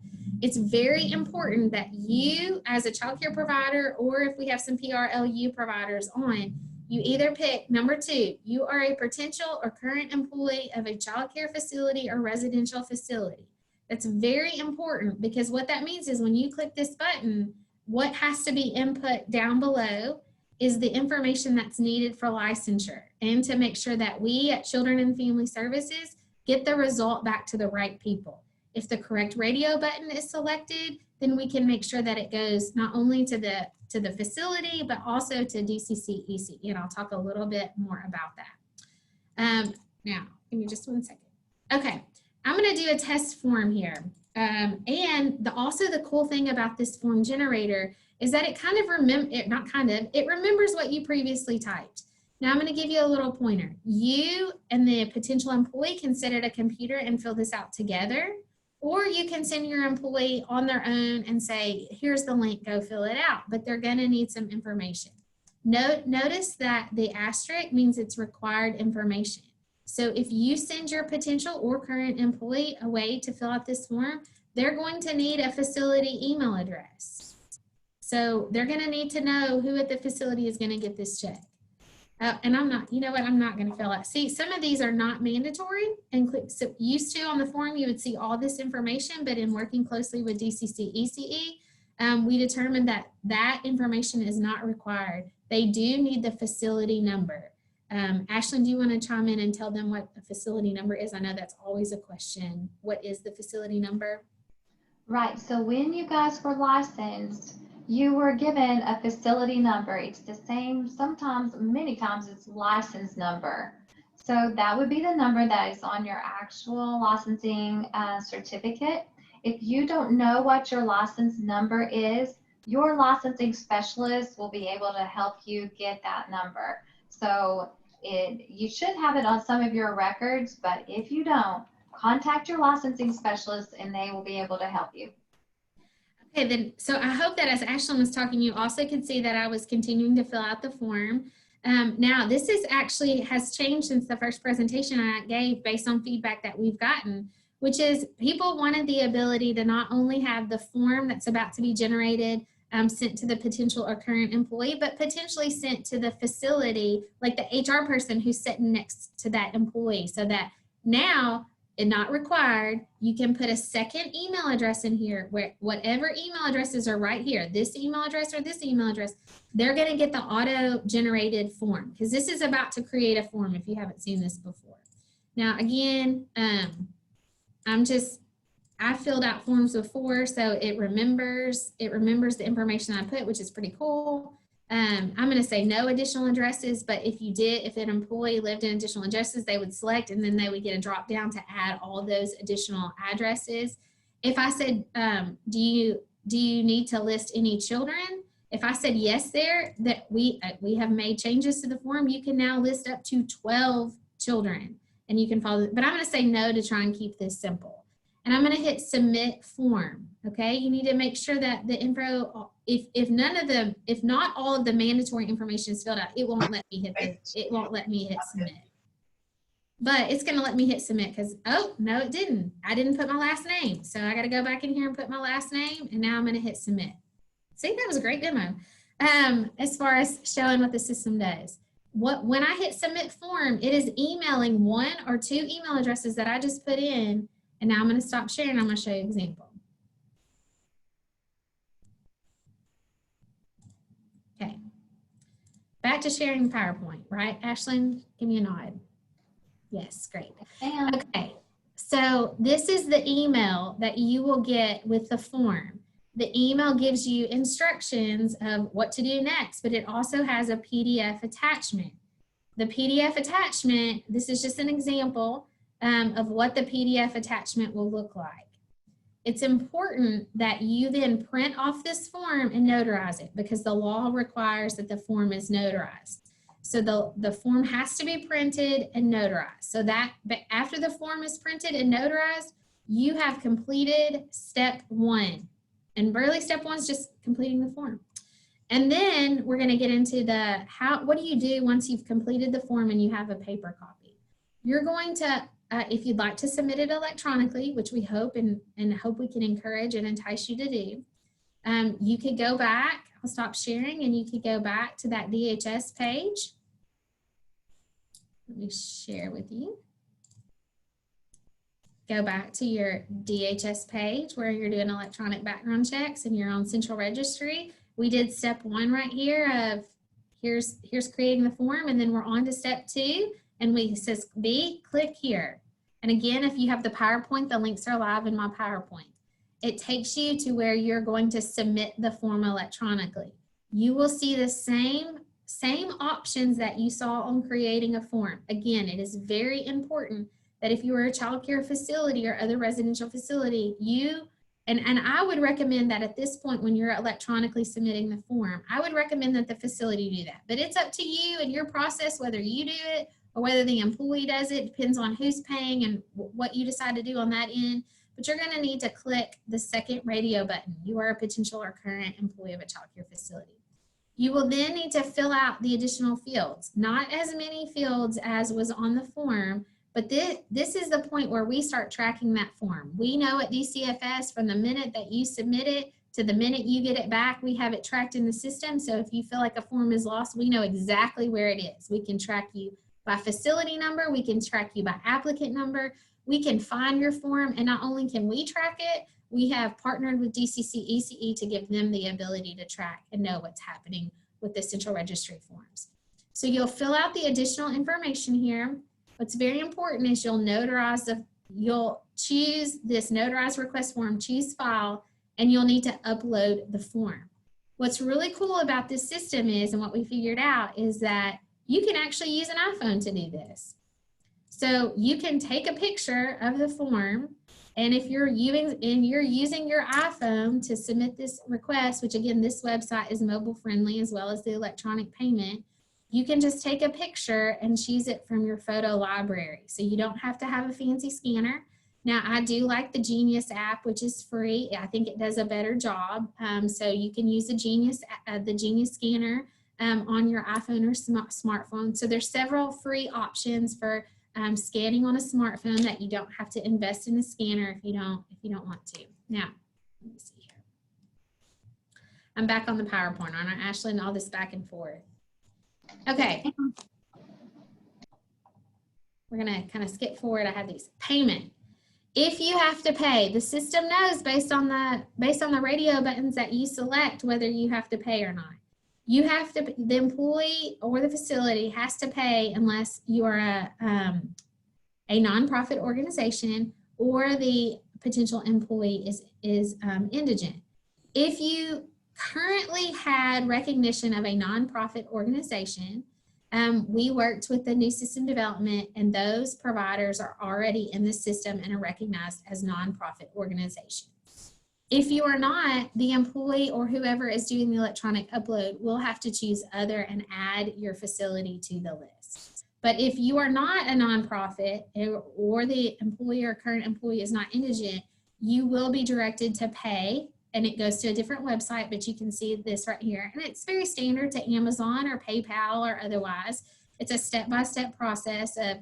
It's very important that you, as a child care provider, or if we have some PRLU providers on, you either pick number 2, you are a potential or current employee of a child care facility or residential facility. That's very important because what that means is when you click this button, what has to be input down below is the information that's needed for licensure and to make sure that we at Children and Family Services get the result back to the right people. If the correct radio button is selected, then we can make sure that it goes not only to the facility, but also to DCC ECE. And I'll talk a little bit more about that. Now, give me just 1 second. Okay, I'm going to do a test form here. Also the cool thing about this form generator is that it kind of it remembers what you previously typed. Now I'm going to give you a little pointer. You and the potential employee can sit at a computer and fill this out together, or you can send your employee on their own and say, here's the link, go fill it out, but they're going to need some information. Notice that the asterisk means it's required information. So if you send your potential or current employee away to fill out this form, they're going to need a facility email address. So they're going to need to know who at the facility is going to get this check. And I'm not, you know what, I'm not going to fill out. See, some of these are not mandatory. And so used to on the form, you would see all this information, but in working closely with DCC ECE, we determined that that information is not required. They do need the facility number. Ashlyn, do you want to chime in and tell them what a facility number is? I know that's always a question. What is the facility number? Right, so when you guys were licensed, you were given a facility number. It's the same, sometimes, many times it's license number. So that would be the number that is on your actual licensing certificate. If you don't know what your license number is, your licensing specialist will be able to help you get that number. So you should have it on some of your records, but if you don't, contact your licensing specialist and they will be able to help you. Okay, then, so I hope that as Ashlyn was talking, you also could see that I was continuing to fill out the form. Now, this is actually has changed since the first presentation I gave based on feedback that we've gotten, which is people wanted the ability to not only have the form that's about to be generated sent to the potential or current employee, but potentially sent to the facility, like the HR person who's sitting next to that employee, so that now, and not required, you can put a second email address in here where whatever email addresses are right here, this email address or this email address, they're going to get the auto-generated form, because this is about to create a form if you haven't seen this before. Now, again, I filled out forms before, so it remembers the information I put, which is pretty cool. I'm going to say no additional addresses, but if an employee lived in additional addresses, they would select and then they would get a drop down to add all those additional addresses. If I said, do you need to list any children? If I said yes there, that we have made changes to the form, you can now list up to 12 children and you can follow, but I'm going to say no to try and keep this simple. And I'm going to hit submit form. Okay, you need to make sure that the info, if not all of the mandatory information is filled out, it won't let me hit submit. But it's going to let me hit submit because, oh, no, it didn't. I didn't put my last name. So I got to go back in here and put my last name, and now I'm going to hit submit. See, that was a great demo as far as showing what the system does. When I hit submit form, it is emailing 1 or 2 email addresses that I just put in. And now I'm going to stop sharing. I'm going to show you an example. Okay. Back to sharing PowerPoint, right? Ashlyn, give me a nod. Yes, great. Okay. So this is the email that you will get with the form. The email gives you instructions of what to do next, but it also has a PDF attachment. The PDF attachment, this is just an example of what the PDF attachment will look like. It's important that you then print off this form and notarize it because the law requires that the form is notarized. So the form has to be printed and notarized. So that after the form is printed and notarized, you have completed step 1. And really step 1 is just completing the form. And then we're going to get into what do you do once you've completed the form and you have a paper copy? You're going to if you'd like to submit it electronically, which we hope and hope we can encourage and entice you to do, you could go back. I'll stop sharing and you could go back to that DHS page. Let me share with you. Go back to your DHS page where you're doing electronic background checks and you're on Central Registry. We did step 1 right here of here's creating the form, and then we're on to step 2. And it says B, click here. And again, if you have the PowerPoint, the links are live in my PowerPoint. It takes you to where you're going to submit the form electronically. You will see the same options that you saw on creating a form. Again, it is very important that if you are a child care facility or other residential facility, and I would recommend that at this point when you're electronically submitting the form, I would recommend that the facility do that. But it's up to you and your process, whether you do it or whether the employee does it. Depends on who's paying and what you decide to do on that end. But you're going to need to click the second radio button. You are a potential or current employee of a child care facility. You will then need to fill out the additional fields. Not as many fields as was on the form, but this is the point where we start tracking that form. We know at DCFS from the minute that you submit it to the minute you get it back, we have it tracked in the system. So if you feel like a form is lost, we know exactly where it is. We can track you by facility number. We can track you by applicant number. We can find your form, and not only can we track it, we have partnered with DCC ECE to give them the ability to track and know what's happening with the central registry forms. So you'll fill out the additional information here. What's very important is you'll choose this Notarize Request form, choose file, and you'll need to upload the form. What's really cool about this system is, and what we figured out, is that you can actually use an iPhone to do this. So you can take a picture of the form, and if you're using your iPhone to submit this request, which again, this website is mobile friendly as well as the electronic payment, you can just take a picture and choose it from your photo library. So you don't have to have a fancy scanner. Now, I do like the Genius app, which is free. I think it does a better job. So you can use the Genius scanner on your iPhone or smartphone. So there's several free options for scanning on a smartphone that you don't have to invest in a scanner if you don't want to. Now, let me see here. I'm back on the PowerPoint, aren't I, Ashley, and all this back and forth. Okay. We're gonna kind of skip forward. I have these. Payment. If you have to pay, the system knows based on the radio buttons that you select whether you have to pay or not. You have to, the employee or the facility has to pay unless you are a nonprofit organization or the potential employee is indigent. If you currently had recognition of a nonprofit organization, we worked with the new system development, and those providers are already in the system and are recognized as nonprofit organizations. If you are not, the employee or whoever is doing the electronic upload will have to choose other and add your facility to the list. But if you are not a nonprofit or the employee or current employee is not indigent, you will be directed to pay, and it goes to a different website, but you can see this right here. And it's very standard to Amazon or PayPal or otherwise. It's a step-by-step process of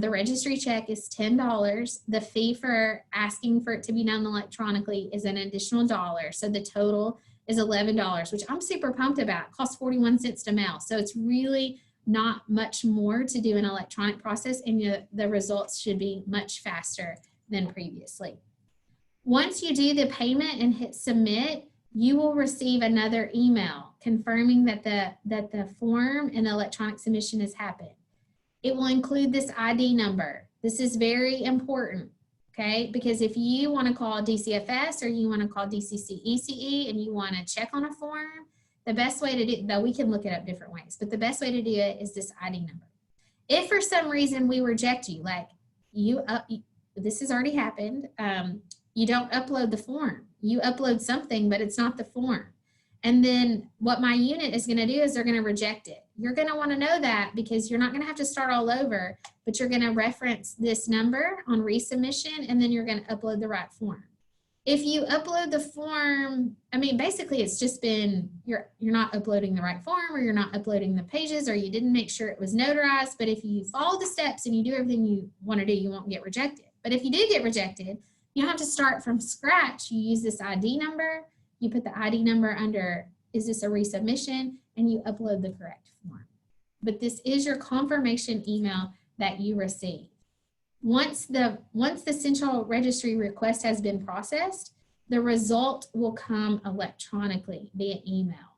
the registry check is $10. The fee for asking for it to be done electronically is an additional $1. So the total is $11, which I'm super pumped about. It costs 41 cents to mail. So it's really not much more to do an electronic process, and the results should be much faster than previously. Once you do the payment and hit submit, you will receive another email confirming that the form and electronic submission has happened. It will include this ID number. This is very important, okay? Because if you want to call DCFS or you want to call DCC ECE and you want to check on a form, the best way to do it, though we can look it up different ways, but the best way to do it is this ID number. If for some reason we reject you, like this has already happened, you don't upload the form. You upload something, but it's not the form. And then what my unit is going to do is they're going to reject it. You're going to want to know that because you're not going to have to start all over, but you're going to reference this number on resubmission, and then you're going to upload the right form. If you upload the form, I mean, basically it's just been, you're not uploading the right form, or you're not uploading the pages, or you didn't make sure it was notarized. But if you follow the steps and you do everything you want to do, you won't get rejected. But if you do get rejected, you don't have to start from scratch. You use this ID number. You put the ID number under, is this a resubmission? And you upload the correct form. But this is your confirmation email that you receive. Once the central registry request has been processed, the result will come electronically via email.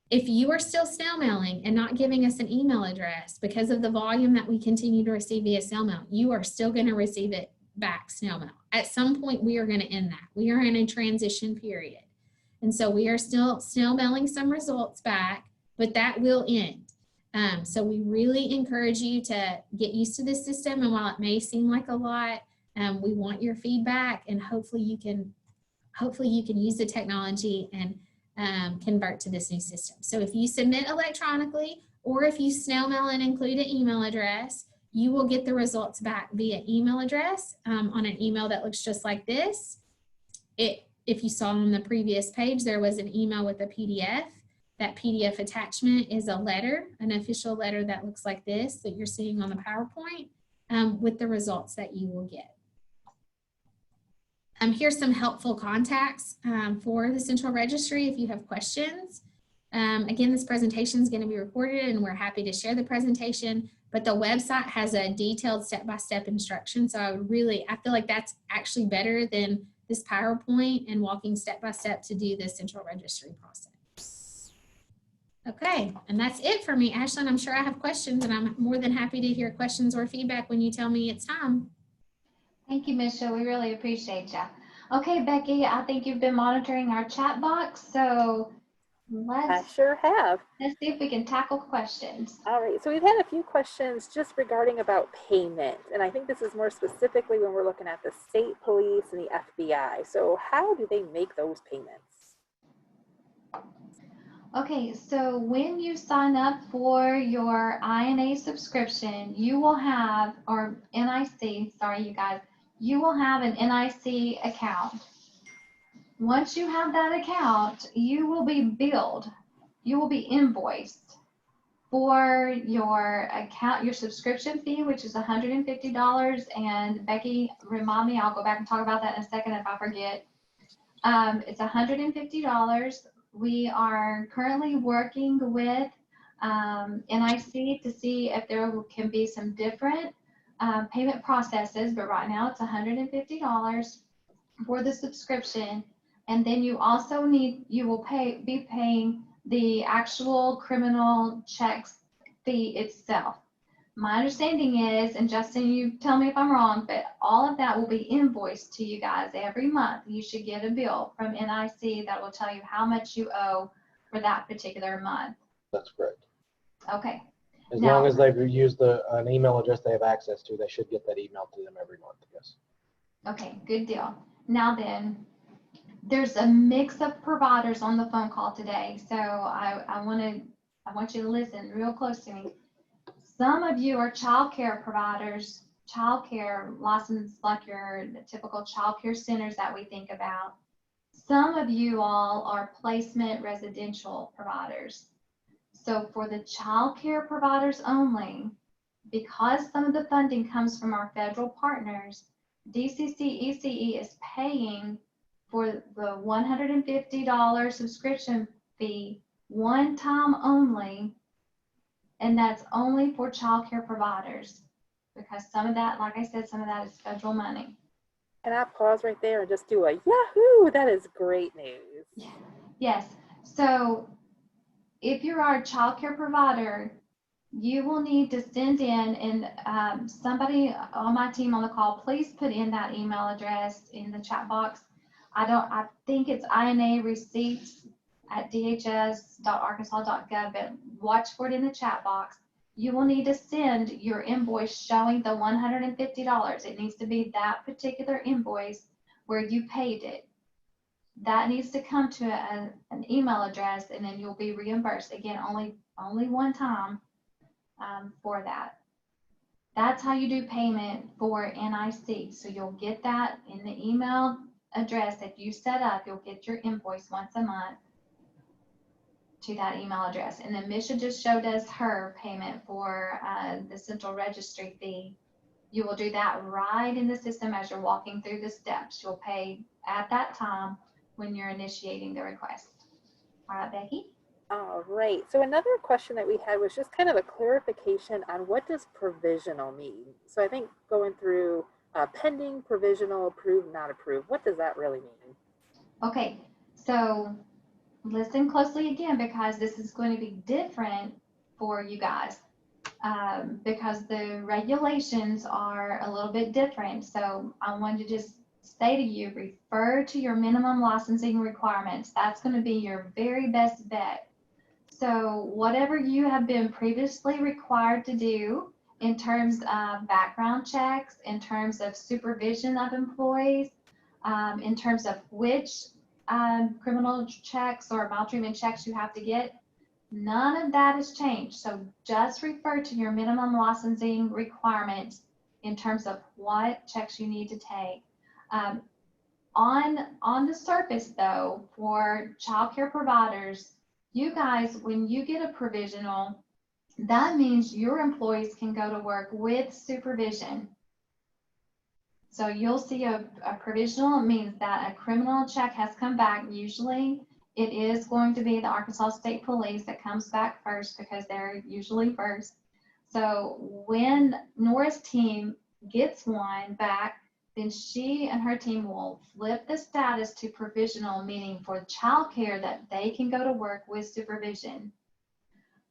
If you are still snail mailing and not giving us an email address because of the volume that we continue to receive via snail mail, you are still going to receive it back snail mail. At some point, we are going to end that. We are in a transition period. And so we are still snail mailing some results back, but that will end. So we really encourage you to get used to this system. And while it may seem like a lot, we want your feedback, and hopefully you can use the technology and convert to this new system. So if you submit electronically, or if you snail mail and include an email address, you will get the results back via email address on an email that looks just like this. If you saw on the previous page, there was an email with a PDF. That PDF attachment is a letter, an official letter that looks like this that you're seeing on the PowerPoint with the results that you will get. Here's some helpful contacts for the Central Registry if you have questions. Again, this presentation is going to be recorded and we're happy to share the presentation, but the website has a detailed step-by-step instruction. So I feel like that's actually better than this PowerPoint and walking step-by-step to do the Central Registry process. Okay, and that's it for me. Ashlyn, I'm sure I have questions, and I'm more than happy to hear questions or feedback when you tell me it's time. Thank you, Misha. We really appreciate you. Okay, Becky, I think you've been monitoring our chat box, so I let's sure have. see if we can tackle questions. All right, so we've had a few questions just regarding about payment, and I think this is more specifically when we're looking at the state police and the FBI. So how do they make those payments? Okay, so when you sign up for your INA subscription, you will have, or NIC, sorry you guys, you will have an NIC account. Once you have that account, you will be billed, you will be invoiced for your account, your subscription fee, which is $150. And Becky, remind me, I'll go back and talk about that in a second if I forget. It's $150. We are currently working with NIC to see if there can be some different payment processes, but right now it's $150 for the subscription. And then you also you will be paying the actual criminal checks fee itself. My understanding is, and Justin, you tell me if I'm wrong, but all of that will be invoiced to you guys every month. You should get a bill from NIC that will tell you how much you owe for that particular month. That's correct. Okay. As long as they've used an email address they have access to, they should get that email to them every month, yes. Okay, good deal. Now then, there's a mix of providers on the phone call today, so I want you to listen real close to me. Some of you are child care providers, child care licensed, like your typical child care centers that we think about. Some of you all are placement residential providers. So for the child care providers only, because some of the funding comes from our federal partners, DCC ECE is paying for the $150 subscription fee one time only. And that's only for child care providers, because some of that, like I said, some of that is federal money. Can I pause right there and just do a Yahoo? That is great news. Yes. So if you're our child care provider, you will need to send in, and somebody on my team on the call, please put in that email address in the chat box. I think it's INA receipts at dhs.arkansas.gov, but watch for it in the chat box. You will need to send your invoice showing the $150. It needs to be that particular invoice where you paid it. That needs to come to an email address, and then you'll be reimbursed. Again, only one time for that. That's how you do payment for NIC. So you'll get that in the email address that you set up. You'll get your invoice once a month to that email address. And then Misha just showed us her payment for the Central Registry fee. You will do that right in the system as you're walking through the steps. You'll pay at that time when you're initiating the request. All right, Becky? All right, so another question that we had was just kind of a clarification on what does provisional mean? So I think going through pending, provisional, approved, not approved, what does that really mean? Okay, so listen closely again, because this is going to be different for you guys. Because the regulations are a little bit different. So I wanted to just say to you, refer to your minimum licensing requirements. That's going to be your very best bet. So whatever you have been previously required to do in terms of background checks, in terms of supervision of employees, in terms of which criminal checks or maltreatment checks you have to get, none of that has changed. So just refer to your minimum licensing requirements in terms of what checks you need to take. On the surface though, for childcare providers, you guys, when you get a provisional, that means your employees can go to work with supervision. So you'll see a provisional means that a criminal check has come back. Usually it is going to be the Arkansas State Police that comes back first, because they're usually first. So when Nora's team gets one back, then she and her team will flip the status to provisional, meaning for childcare that they can go to work with supervision.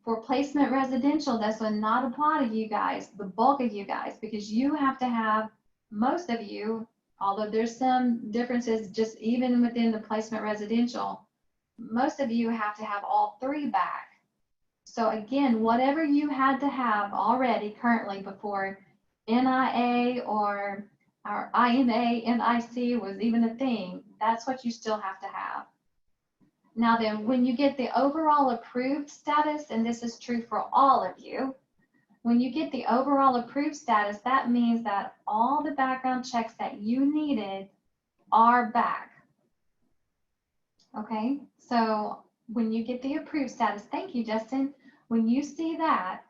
For placement residential, this would not apply to you guys, the bulk of you guys, because you have to have, most of you, although there's some differences just even within the placement residential, most of you have to have all three back. So again, whatever you had to have already currently before NIA or our IMA, NIC was even a thing, that's what you still have to have. Now then, when you get the overall approved status, and this is true for all of you, when you get the overall approved status, that means that all the background checks that you needed are back. Okay, so when you get the approved status, thank you, Justin. When you see that,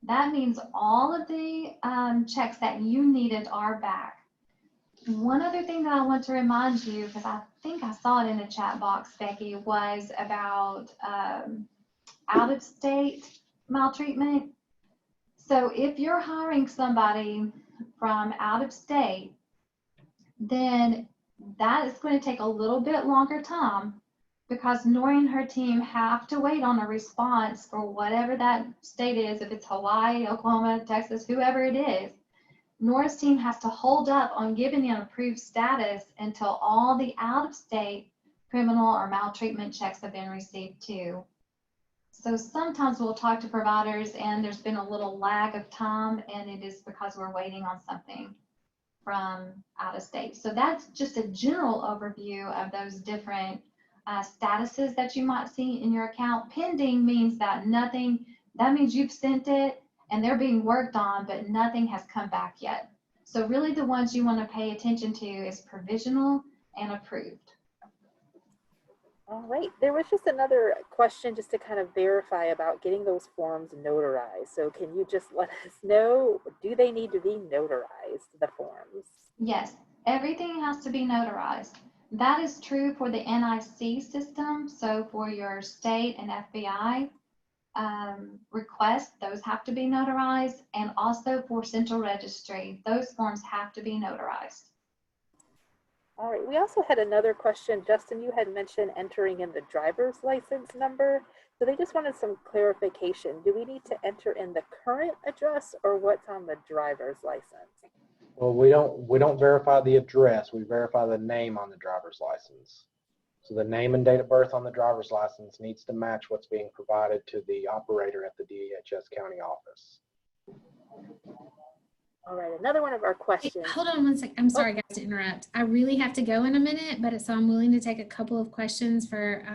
that means all of the checks that you needed are back. One other thing that I want to remind you, because I think I saw it in the chat box, Becky, was about out-of-state maltreatment. So if you're hiring somebody from out of state, then that is going to take a little bit longer time, because Nora and her team have to wait on a response for whatever that state is. If it's Hawaii, Oklahoma, Texas, whoever it is, Nora's team has to hold up on giving an approved status until all the out-of-state criminal or maltreatment checks have been received too. So sometimes we'll talk to providers and there's been a little lag of time, and it is because we're waiting on something from out of state. So that's just a general overview of those different statuses that you might see in your account. Pending means that nothing, that means you've sent it and they're being worked on, but nothing has come back yet. So really the ones you want to pay attention to is provisional and approved. All right, there was just another question just to kind of verify about getting those forms notarized. So can you just let us know, do they need to be notarized, the forms? Yes, everything has to be notarized. That is true for the NIC system. So for your state and FBI requests, those have to be notarized. And also for central registry, those forms have to be notarized. All right, we also had another question. Justin, you had mentioned entering in the driver's license number. So they just wanted some clarification. Do we need to enter in the current address or what's on the driver's license? Well, we don't verify the address. We verify the name on the driver's license. So the name and date of birth on the driver's license needs to match what's being provided to the operator at the DHS county office. All right, another one of our questions. Wait, hold on one sec. I'm sorry, guys, to interrupt. I really have to go in a minute, but so I'm willing to take a couple of questions for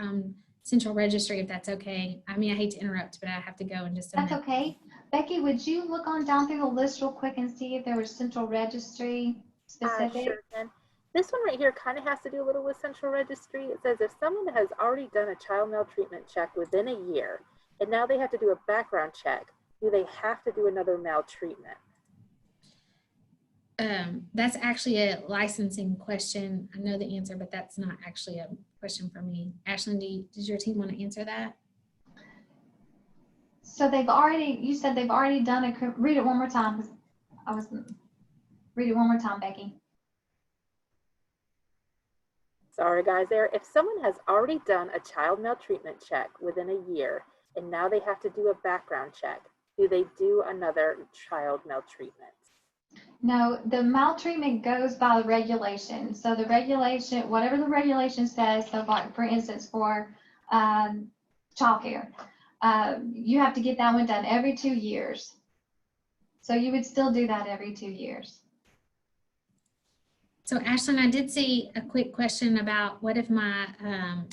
Central Registry, if that's okay. I mean, I hate to interrupt, but I have to go in just a minute. That's okay. Becky, would you look on down through the list real quick and see if there was Central Registry specific? Sure can. This one right here kind of has to do a little with Central Registry. It says if someone has already done a child maltreatment check within a year, and now they have to do a background check, do they have to do another maltreatment? That's actually a licensing question. I know the answer, but that's not actually a question for me. Ashlyn, does your team want to answer that? So they've already, you said they've already done a, read it one more time. Read it one more time, Becky. Sorry guys there. If someone has already done a child maltreatment check within a year and now they have to do a background check, do they do another child maltreatment? No, the maltreatment goes by the regulation. So the regulation, whatever the regulation says, so like for instance, for childcare, you have to get that one done every 2 years. So you would still do that every 2 years. So Ashlyn, I did see a quick question about what if my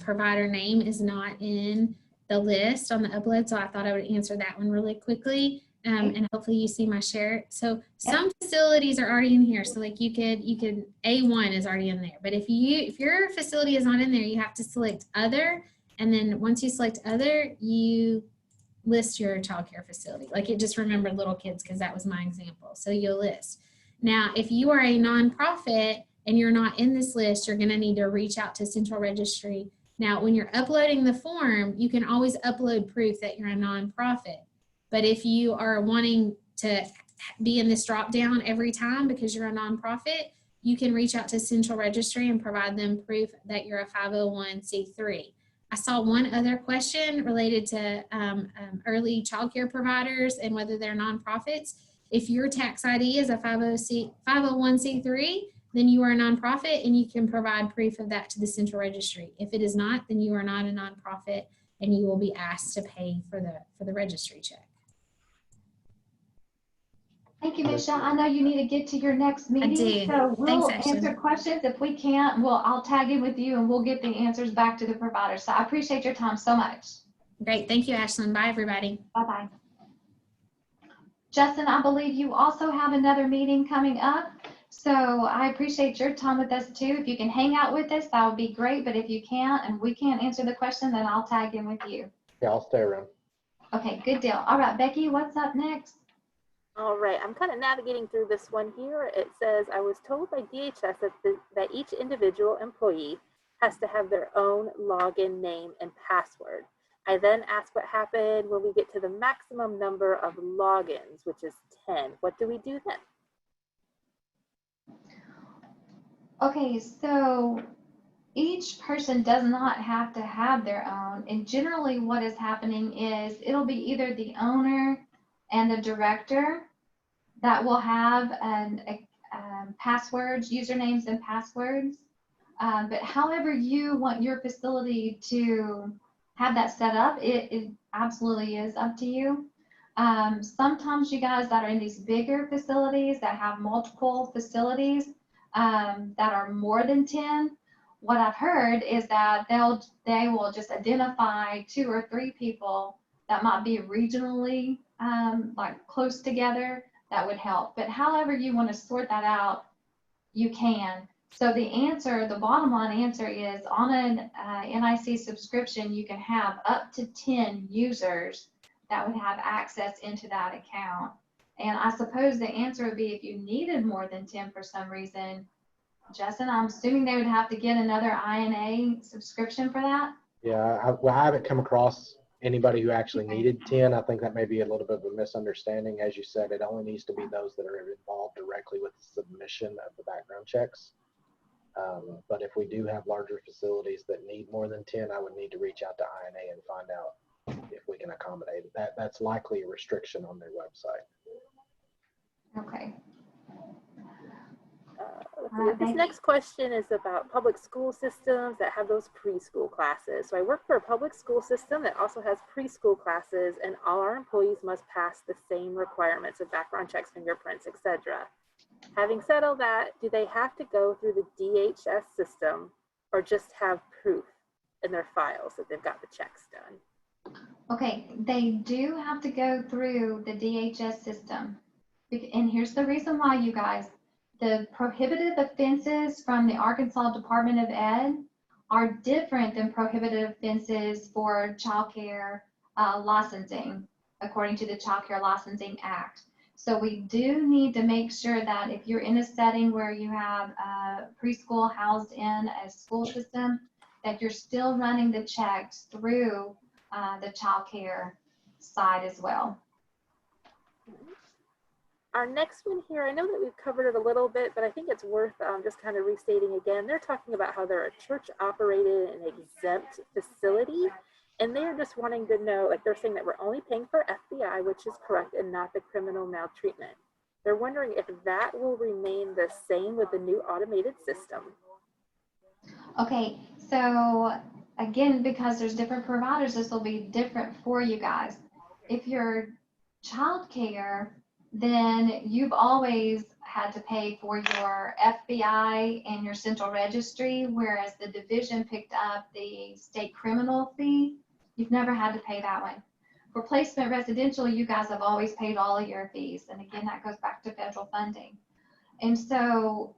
provider name is not in the list on the upload. So I thought I would answer that one really quickly. And hopefully you see my share. So some facilities are already in here. So like you could A1 is already in there. But if your facility is not in there, you have to select other. And then once you select other, you list your childcare facility. Like it just remembered little kids because that was my example. So you'll list. Now, if you are a nonprofit and you're not in this list, you're going to need to reach out to Central Registry. Now, when you're uploading the form, you can always upload proof that you're a nonprofit. But if you are wanting to be in this drop down every time because you're a nonprofit, you can reach out to Central Registry and provide them proof that you're a 501c3. I saw one other question related to early childcare providers and whether they're nonprofits. If your tax ID is a 501c3, then you are a nonprofit and you can provide proof of that to the Central Registry. If it is not, then you are not a nonprofit and you will be asked to pay for the registry check. Thank you, Michelle. I know you need to get to your next meeting. do. So we'll Thanks, answer questions. If we can't, I'll tag in with you and we'll get the answers back to the provider. So I appreciate your time so much. Great. Thank you, Ashlyn. Bye, everybody. Bye-bye. Justin, I believe you also have another meeting coming up. So I appreciate your time with us too. If you can hang out with us, that would be great. But if you can't and we can't answer the question, then I'll tag in with you. Yeah, I'll stay around. Okay, good deal. All right, Becky, what's up next? All right, I'm kind of navigating through this one here. It says, I was told by DHS that each individual employee has to have their own login name and password. I then asked what happened when we get to the maximum number of logins, which is 10. What do we do then? Okay, so each person does not have to have their own. And generally what is happening is it'll be either the owner and the director that will have passwords, usernames and passwords. But however you want your facility to have that set up, it absolutely is up to you. Sometimes you guys that are in these bigger facilities that have multiple facilities that are more than 10, what I've heard is that they will just identify 2 or 3 people that might be regionally like close together. That would help. But however you want to sort that out, you can. So the answer, the bottom line answer is on an NIC subscription, you can have up to 10 users that would have access into that account. And I suppose the answer would be if you needed more than 10 for some reason, Justin, I'm assuming they would have to get another INA subscription for that? Yeah, I haven't come across anybody who actually needed 10. I think that may be a little bit of a misunderstanding. As you said, it only needs to be those that are involved directly with the submission of the background checks. But if we do have larger facilities that need more than 10, I would need to reach out to INA and find out if we can accommodate it. That's likely a restriction on their website. Okay. This next question is about public school systems that have those preschool classes. So I work for a public school system that also has preschool classes, and all our employees must pass the same requirements of background checks, fingerprints, etc. Having said all that, do they have to go through the DHS system or just have proof in their files that they've got the checks done? Okay, they do have to go through the DHS system. And here's the reason why, you guys. The prohibitive offenses from the Arkansas Department of Ed are different than prohibitive offenses for child care licensing, according to the Child Care Licensing Act. So we do need to make sure that if you're in a setting where you have a preschool housed in a school system, that you're still running the checks through the child care side as well. Our next one here, I know that we've covered it a little bit, but I think it's worth just kind of restating again. They're talking about how they're a church operated and exempt facility. And they're just wanting to know, like they're saying that we're only paying for FBI, which is correct, and not the criminal maltreatment. They're wondering if that will remain the same with the new automated system. Okay, so again, because there's different providers, this will be different for you guys. If you're childcare, then you've always had to pay for your FBI and your central registry, whereas the division picked up the state criminal fee. You've never had to pay that one. For placement residential, you guys have always paid all of your fees. And again, that goes back to federal funding. And so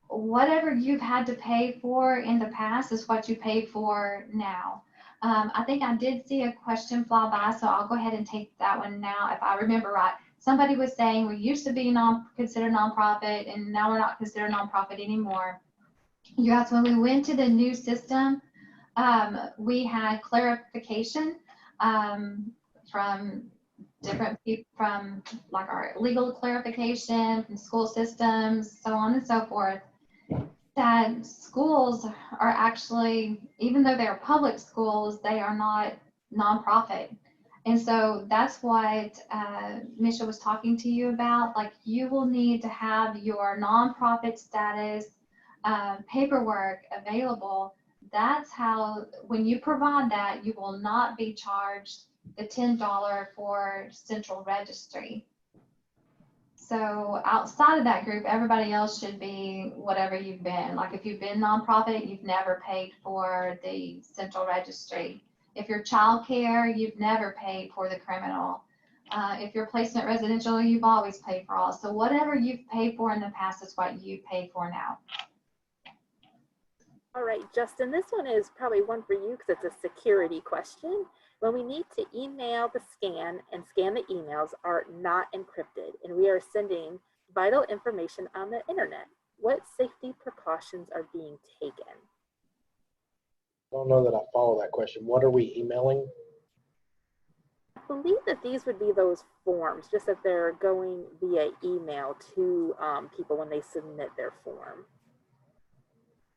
whatever you've had to pay for in the past is what you pay for now. I think I did see a question fly by, so I'll go ahead and take that one now if I remember right. Somebody was saying we used to be considered nonprofit and now we're not considered nonprofit anymore. You guys, when we went to the new system, we had clarification from different people, from like our legal clarification, from school systems, so on and so forth, that schools are actually, even though they're public schools, they are not nonprofit. And so that's what Misha was talking to you about. Like, you will need to have your nonprofit status paperwork available. That's how, when you provide that, you will not be charged the $10 for central registry. So outside of that group, everybody else should be whatever you've been. Like if you've been nonprofit, you've never paid for the central registry. If you're childcare, you've never paid for the criminal. If you're placement residential, you've always paid for all. So whatever you've paid for in the past is what you pay for now. All right, Justin, this one is probably one for you because it's a security question. When we need to email the scan and scan the emails are not encrypted and we are sending vital information on the internet, what safety precautions are being taken? I don't know that I follow that question. What are we emailing? I believe that these would be those forms, just that they're going via email to people when they submit their form.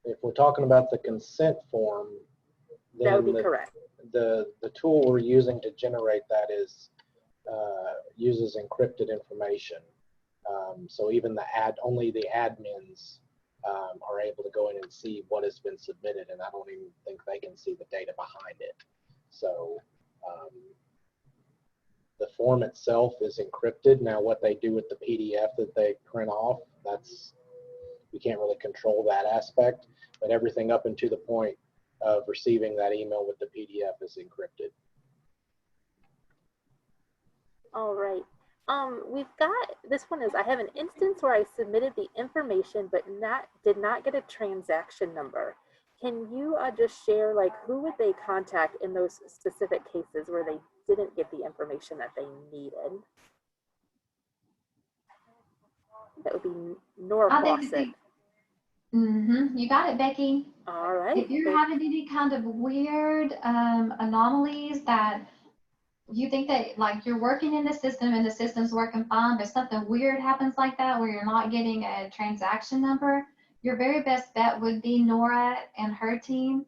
If we're talking about the consent form, then that would be correct. The tool we're using to generate that is uses encrypted information. So even only the admins are able to go in and see what has been submitted, and I don't even think they can see the data behind it. So the form itself is encrypted. Now what they do with the PDF that they print off, we can't really control that aspect, but everything up until the point of receiving that email with the PDF is encrypted. All right. We've got, this one is, I have an instance where I submitted the information but did not get a transaction number. Can you just share, like, who would they contact in those specific cases where they didn't get the information that they needed? That would be Nora Fawcett. You got it, Becky. All right. If you're having any kind of weird anomalies that you think that, like, you're working in the system and the system's working fine, but something weird happens like that where you're not getting a transaction number, your very best bet would be Nora and her team,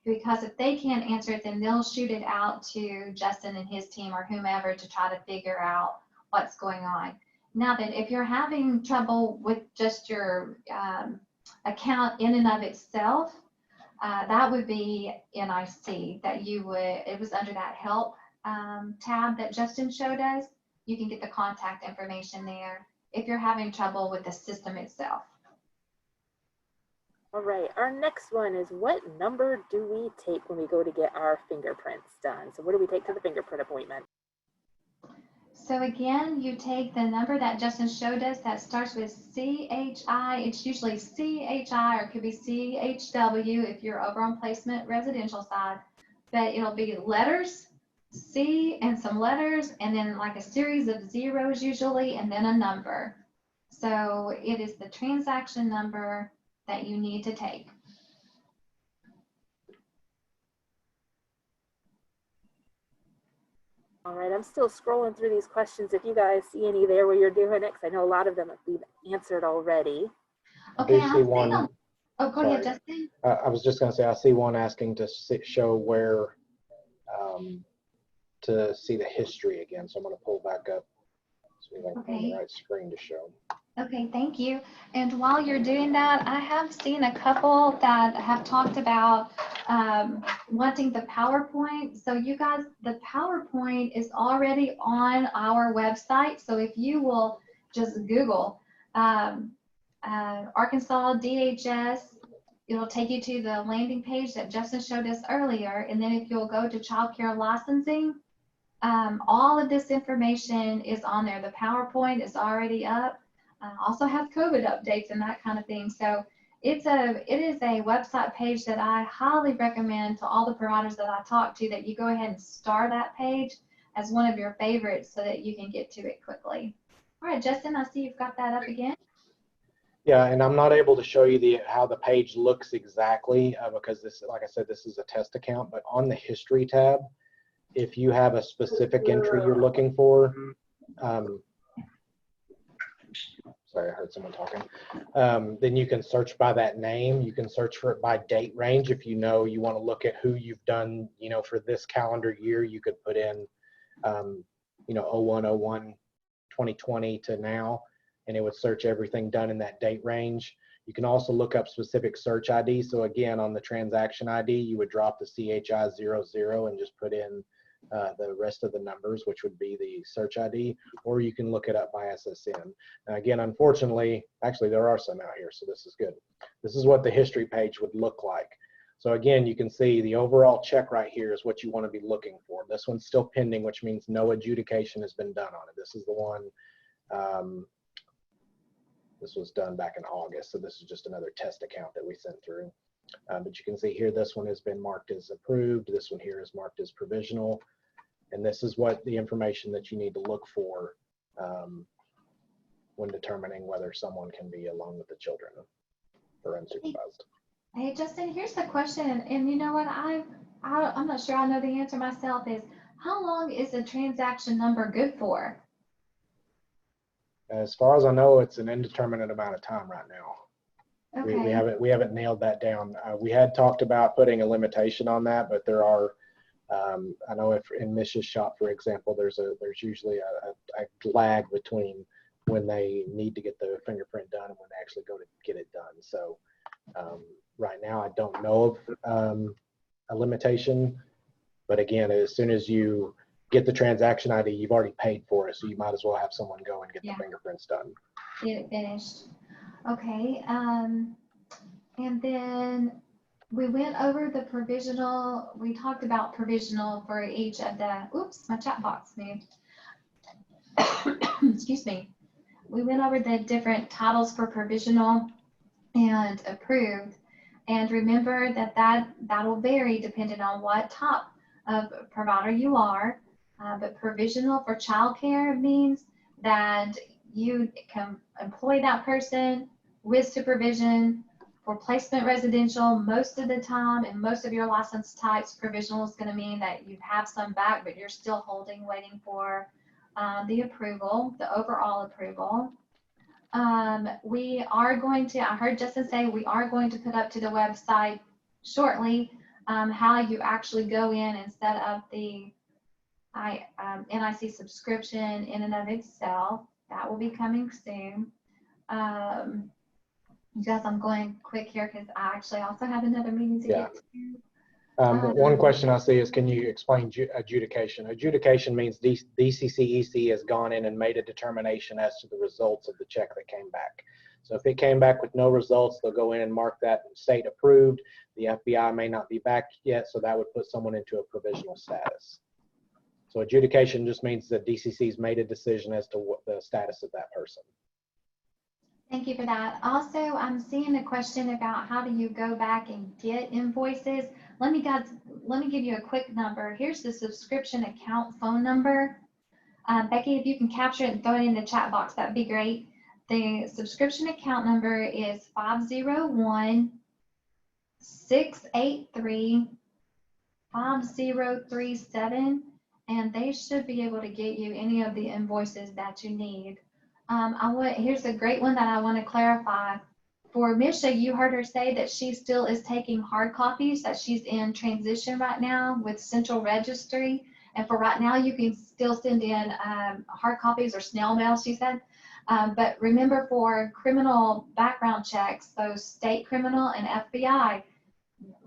because if they can't answer it, then they'll shoot it out to Justin and his team or whomever to try to figure out what's going on. Now then, if you're having trouble with just your account in and of itself, that would be NIC, that you would, it was under that help tab that Justin showed us. You can get the contact information there if you're having trouble with the system itself. All right, our next one is, what number do we take when we go to get our fingerprints done? So what do we take to the fingerprint appointment? So again, you take the number that Justin showed us that starts with CHI. It's usually CHI or it could be CHW if you're over on placement residential side, but it'll be letters, C and some letters, and then like a series of zeros usually, and then a number. So it is the transaction number that you need to take. All right, I'm still scrolling through these questions. If you guys see any there where you're doing it, 'cause I know a lot of them have been answered already. I Okay, do see one. Oh, go ahead, Justin. I was just going to say, I see one asking to show where, to see the history again. So I'm going to pull back up so we can find the right screen to show. Okay, thank you. And while you're doing that, I have seen a couple that have talked about wanting the PowerPoint. So you guys, the PowerPoint is already on our website. So if you will just Google Arkansas DHS, it'll take you to the landing page that Justin showed us earlier. And then if you'll go to child care licensing, all of this information is on there. The PowerPoint is already up. Also has COVID updates and that kind of thing. So it is a website page that I highly recommend to all the providers that I talk to, that you go ahead and star that page as one of your favorites so that you can get to it quickly. All right, Justin, I see you've got that up again. Yeah, and I'm not able to show you how the page looks exactly because this, like I said, this is a test account. But on the history tab, if you have a specific entry you're looking for, sorry, I heard someone talking. Then you can search by that name. You can search for it by date range. If you know you want to look at who you've done, for this calendar year, you could put in, 01/01/2020 to now, and it would search everything done in that date range. You can also look up specific search ID. So again, on the transaction ID, you would drop the CHI00 and just put in the rest of the numbers, which would be the search ID, or you can look it up by SSN. Now again, unfortunately, actually there are some out here, so this is good. This is what the history page would look like. So again, you can see the overall check right here is what you want to be looking for. This one's still pending, which means no adjudication has been done on it. This is the one, this was done back in August, so this is just another test account that we sent through. But you can see here, this one has been marked as approved. This one here is marked as provisional. And this is what the information that you need to look for when determining whether someone can be alone with the children or unsupervised. Hey, Justin, here's the question. And you know what? I'm not sure I know the answer myself is, how long is a transaction number good for? As far as I know, it's an indeterminate amount of time right now. Okay. We haven't nailed that down. We had talked about putting a limitation on that, but there are, I know if in Mrs. shop, for example, there's usually a lag between when they need to get the fingerprint done and when they actually go to get it done. So right now, I don't know of a limitation, but again, as soon as you get the transaction ID, you've already paid for it, so you might as well have someone go and get the fingerprints done. Get it finished. Okay, and then we went over the provisional. We talked about provisional for each of the, oops, my chat box moved. Excuse me. We went over the different titles for provisional and approved. And remember that will vary depending on what type of provider you are. But provisional for childcare means that you can employ that person with supervision for placement residential most of the time, and most of your license types. Provisional is going to mean that you have some back, but you're still holding, waiting for the approval, the overall approval. We are going to, I heard Justin say, we are going to put up to the website shortly how you actually go in and set up the NIC subscription in and of itself. That will be coming soon. You guys, I'm going quick here because I actually also have another meeting to get to. One question I see is, can you explain adjudication? Adjudication means DCCEC has gone in and made a determination as to the results of the check that came back. So if it came back with no results, they'll go in and mark that state approved. The FBI may not be back yet, so that would put someone into a provisional status. So adjudication just means that DCC's made a decision as to what the status of that person. Thank you for that. Also, I'm seeing a question about how do you go back and get invoices. Let me give you a quick number. Here's the subscription account phone number. Becky, if you can capture it and throw it in the chat box, that'd be great. The subscription account number is 501-683-5037. and they should be able to get you any of the invoices that you need. Here's a great one that I want to clarify. For Misha, you heard her say that she still is taking hard copies, that she's in transition right now with Central Registry. And for right now, you can still send in hard copies or snail mail, she said. But remember, for criminal background checks, those state criminal and FBI,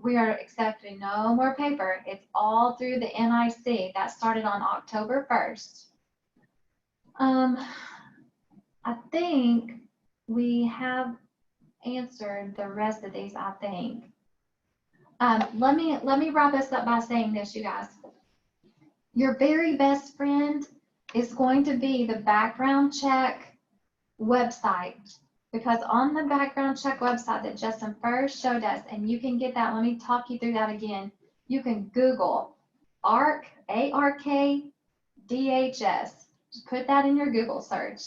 we are accepting no more paper. It's all through the NIC. That started on October 1st. I think we have answered the rest of these, I think. Let me wrap us up by saying this, you guys. Your very best friend is going to be the background check website, because on the background check website that Justin first showed us, and you can get that, let me talk you through that again. You can Google ARC, ARK, DHS. Just put that in your Google search.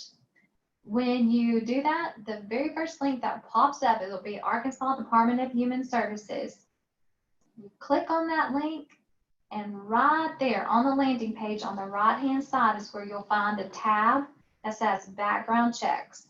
When you do that, the very first link that pops up, it'll be Arkansas Department of Human Services. You click on that link, and right there on the landing page on the right-hand side is where you'll find a tab that says background checks.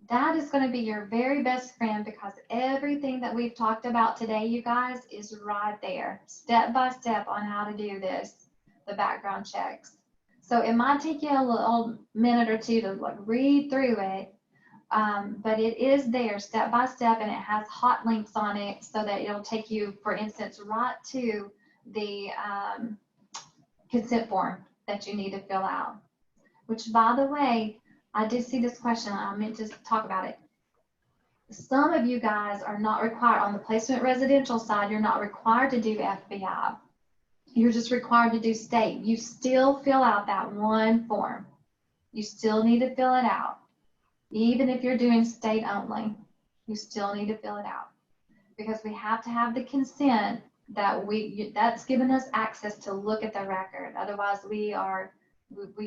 That is going to be your very best friend, because everything that we've talked about today, you guys, is right there, step by step on how to do this, the background checks. So it might take you a little minute or two to read through it, but it is there step by step, and it has hot links on it so that it'll take you, for instance, right to the consent form that you need to fill out. Which, by the way, I did see this question. I meant to talk about it. Some of you guys are not required on the placement residential side. You're not required to do FBI. You're just required to do state. You still fill out that one form. You still need to fill it out. Even if you're doing state only, you still need to fill it out, because we have to have the consent that's given us access to look at the record. Otherwise, we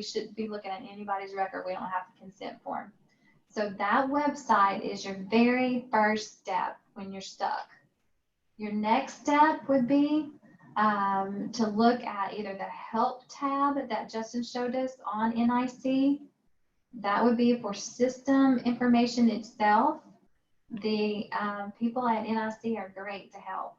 shouldn't be looking at anybody's record. We don't have the consent form. So that website is your very first step when you're stuck. Your next step would be to look at either the help tab that Justin showed us on NIC. That would be for system information itself. The people at NIC are great to help.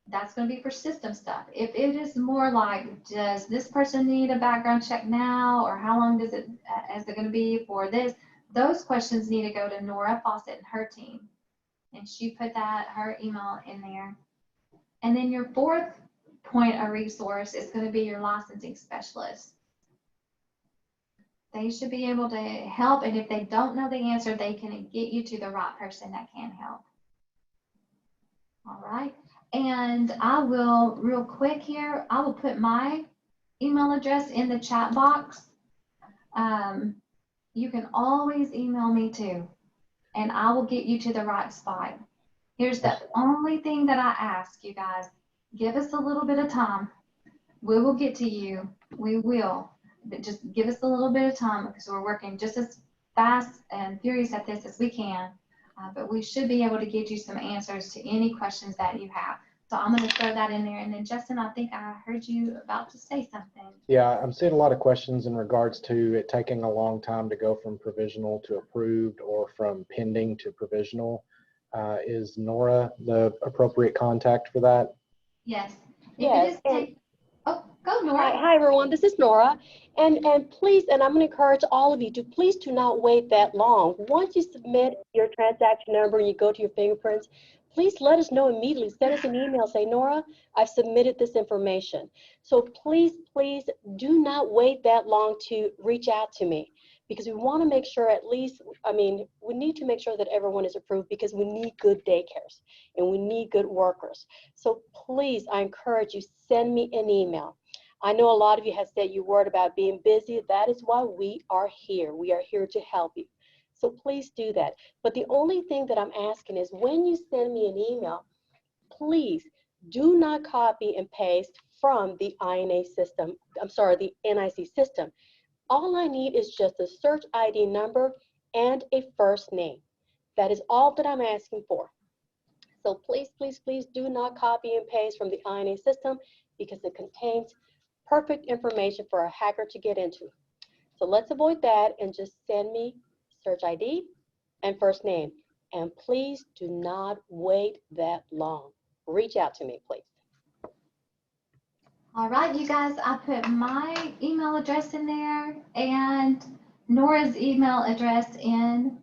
That's going to be for system stuff. If it is more like, does this person need a background check now, or how long is it going to be for this? Those questions need to go to Nora Fawcett and her team. And she put her email in there. And then your fourth point of resource is going to be your licensing specialist. They should be able to help, and if they don't know the answer, they can get you to the right person that can help. All right. And I will, real quick here, I will put my email address in the chat box. You can always email me too, and I will get you to the right spot. Here's the only thing that I ask you guys. Give us a little bit of time. We will get to you. We will. But just give us a little bit of time, because we're working just as fast and furious at this as we can. But we should be able to get you some answers to any questions that you have. So I'm going to throw that in there. And then, Justin, I think I heard you about to say something. Yeah, I'm seeing a lot of questions in regards to it taking a long time to go from provisional to approved, or from pending to provisional. Is Nora the appropriate contact for that? Yes. Yes. Oh, go, Nora. Hi, everyone. This is Nora. And please, and I'm going to encourage all of you to please do not wait that long. Once you submit your transaction number and you go to your fingerprints, please let us know immediately. Send us an email. Say, Nora, I've submitted this information. So please, please do not wait that long to reach out to me, because we want to make sure at least, we need to make sure that everyone is approved, because we need good daycares and we need good workers. So please, I encourage you, send me an email. I know a lot of you have said you worried about being busy. That is why we are here. We are here to help you. So please do that. But the only thing that I'm asking is, when you send me an email, please do not copy and paste from the INA system. The NIC system. All I need is just a search ID number and a first name. That is all that I'm asking for. So please, please, please do not copy and paste from the INA system. because it contains perfect information for a hacker to get into. So let's avoid that and just send me search ID and first name. And please do not wait that long. Reach out to me, please. All right, you guys, I put my email address in there and Nora's email address in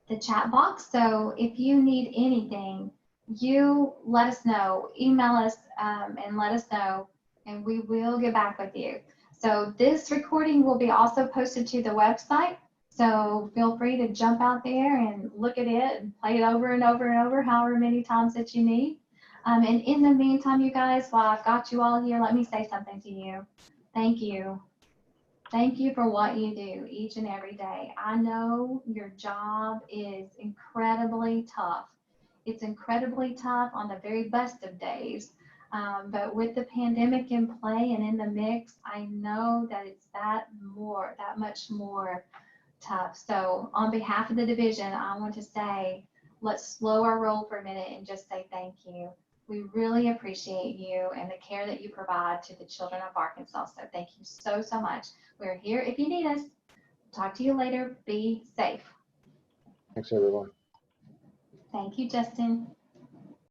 the chat box. So if you need anything, you let us know, email us and let us know, and we will get back with you. So this recording will be also posted to the website. So feel free to jump out there and look at it and play it over and over and over, however many times that you need. And in the meantime, you guys, while I've got you all here, let me say something to you. Thank you. Thank you for what you do each and every day. I know your job is incredibly tough. It's incredibly tough on the very best of days. But with the pandemic in play and in the mix, I know that it's that much more tough. So on behalf of the division, I want to say, let's slow our roll for a minute and just say thank you. We really appreciate you and the care that you provide to the children of Arkansas. So thank you so, so much. We're here if you need us. Talk to you later. Be safe. Thanks, everyone. Thank you, Justin.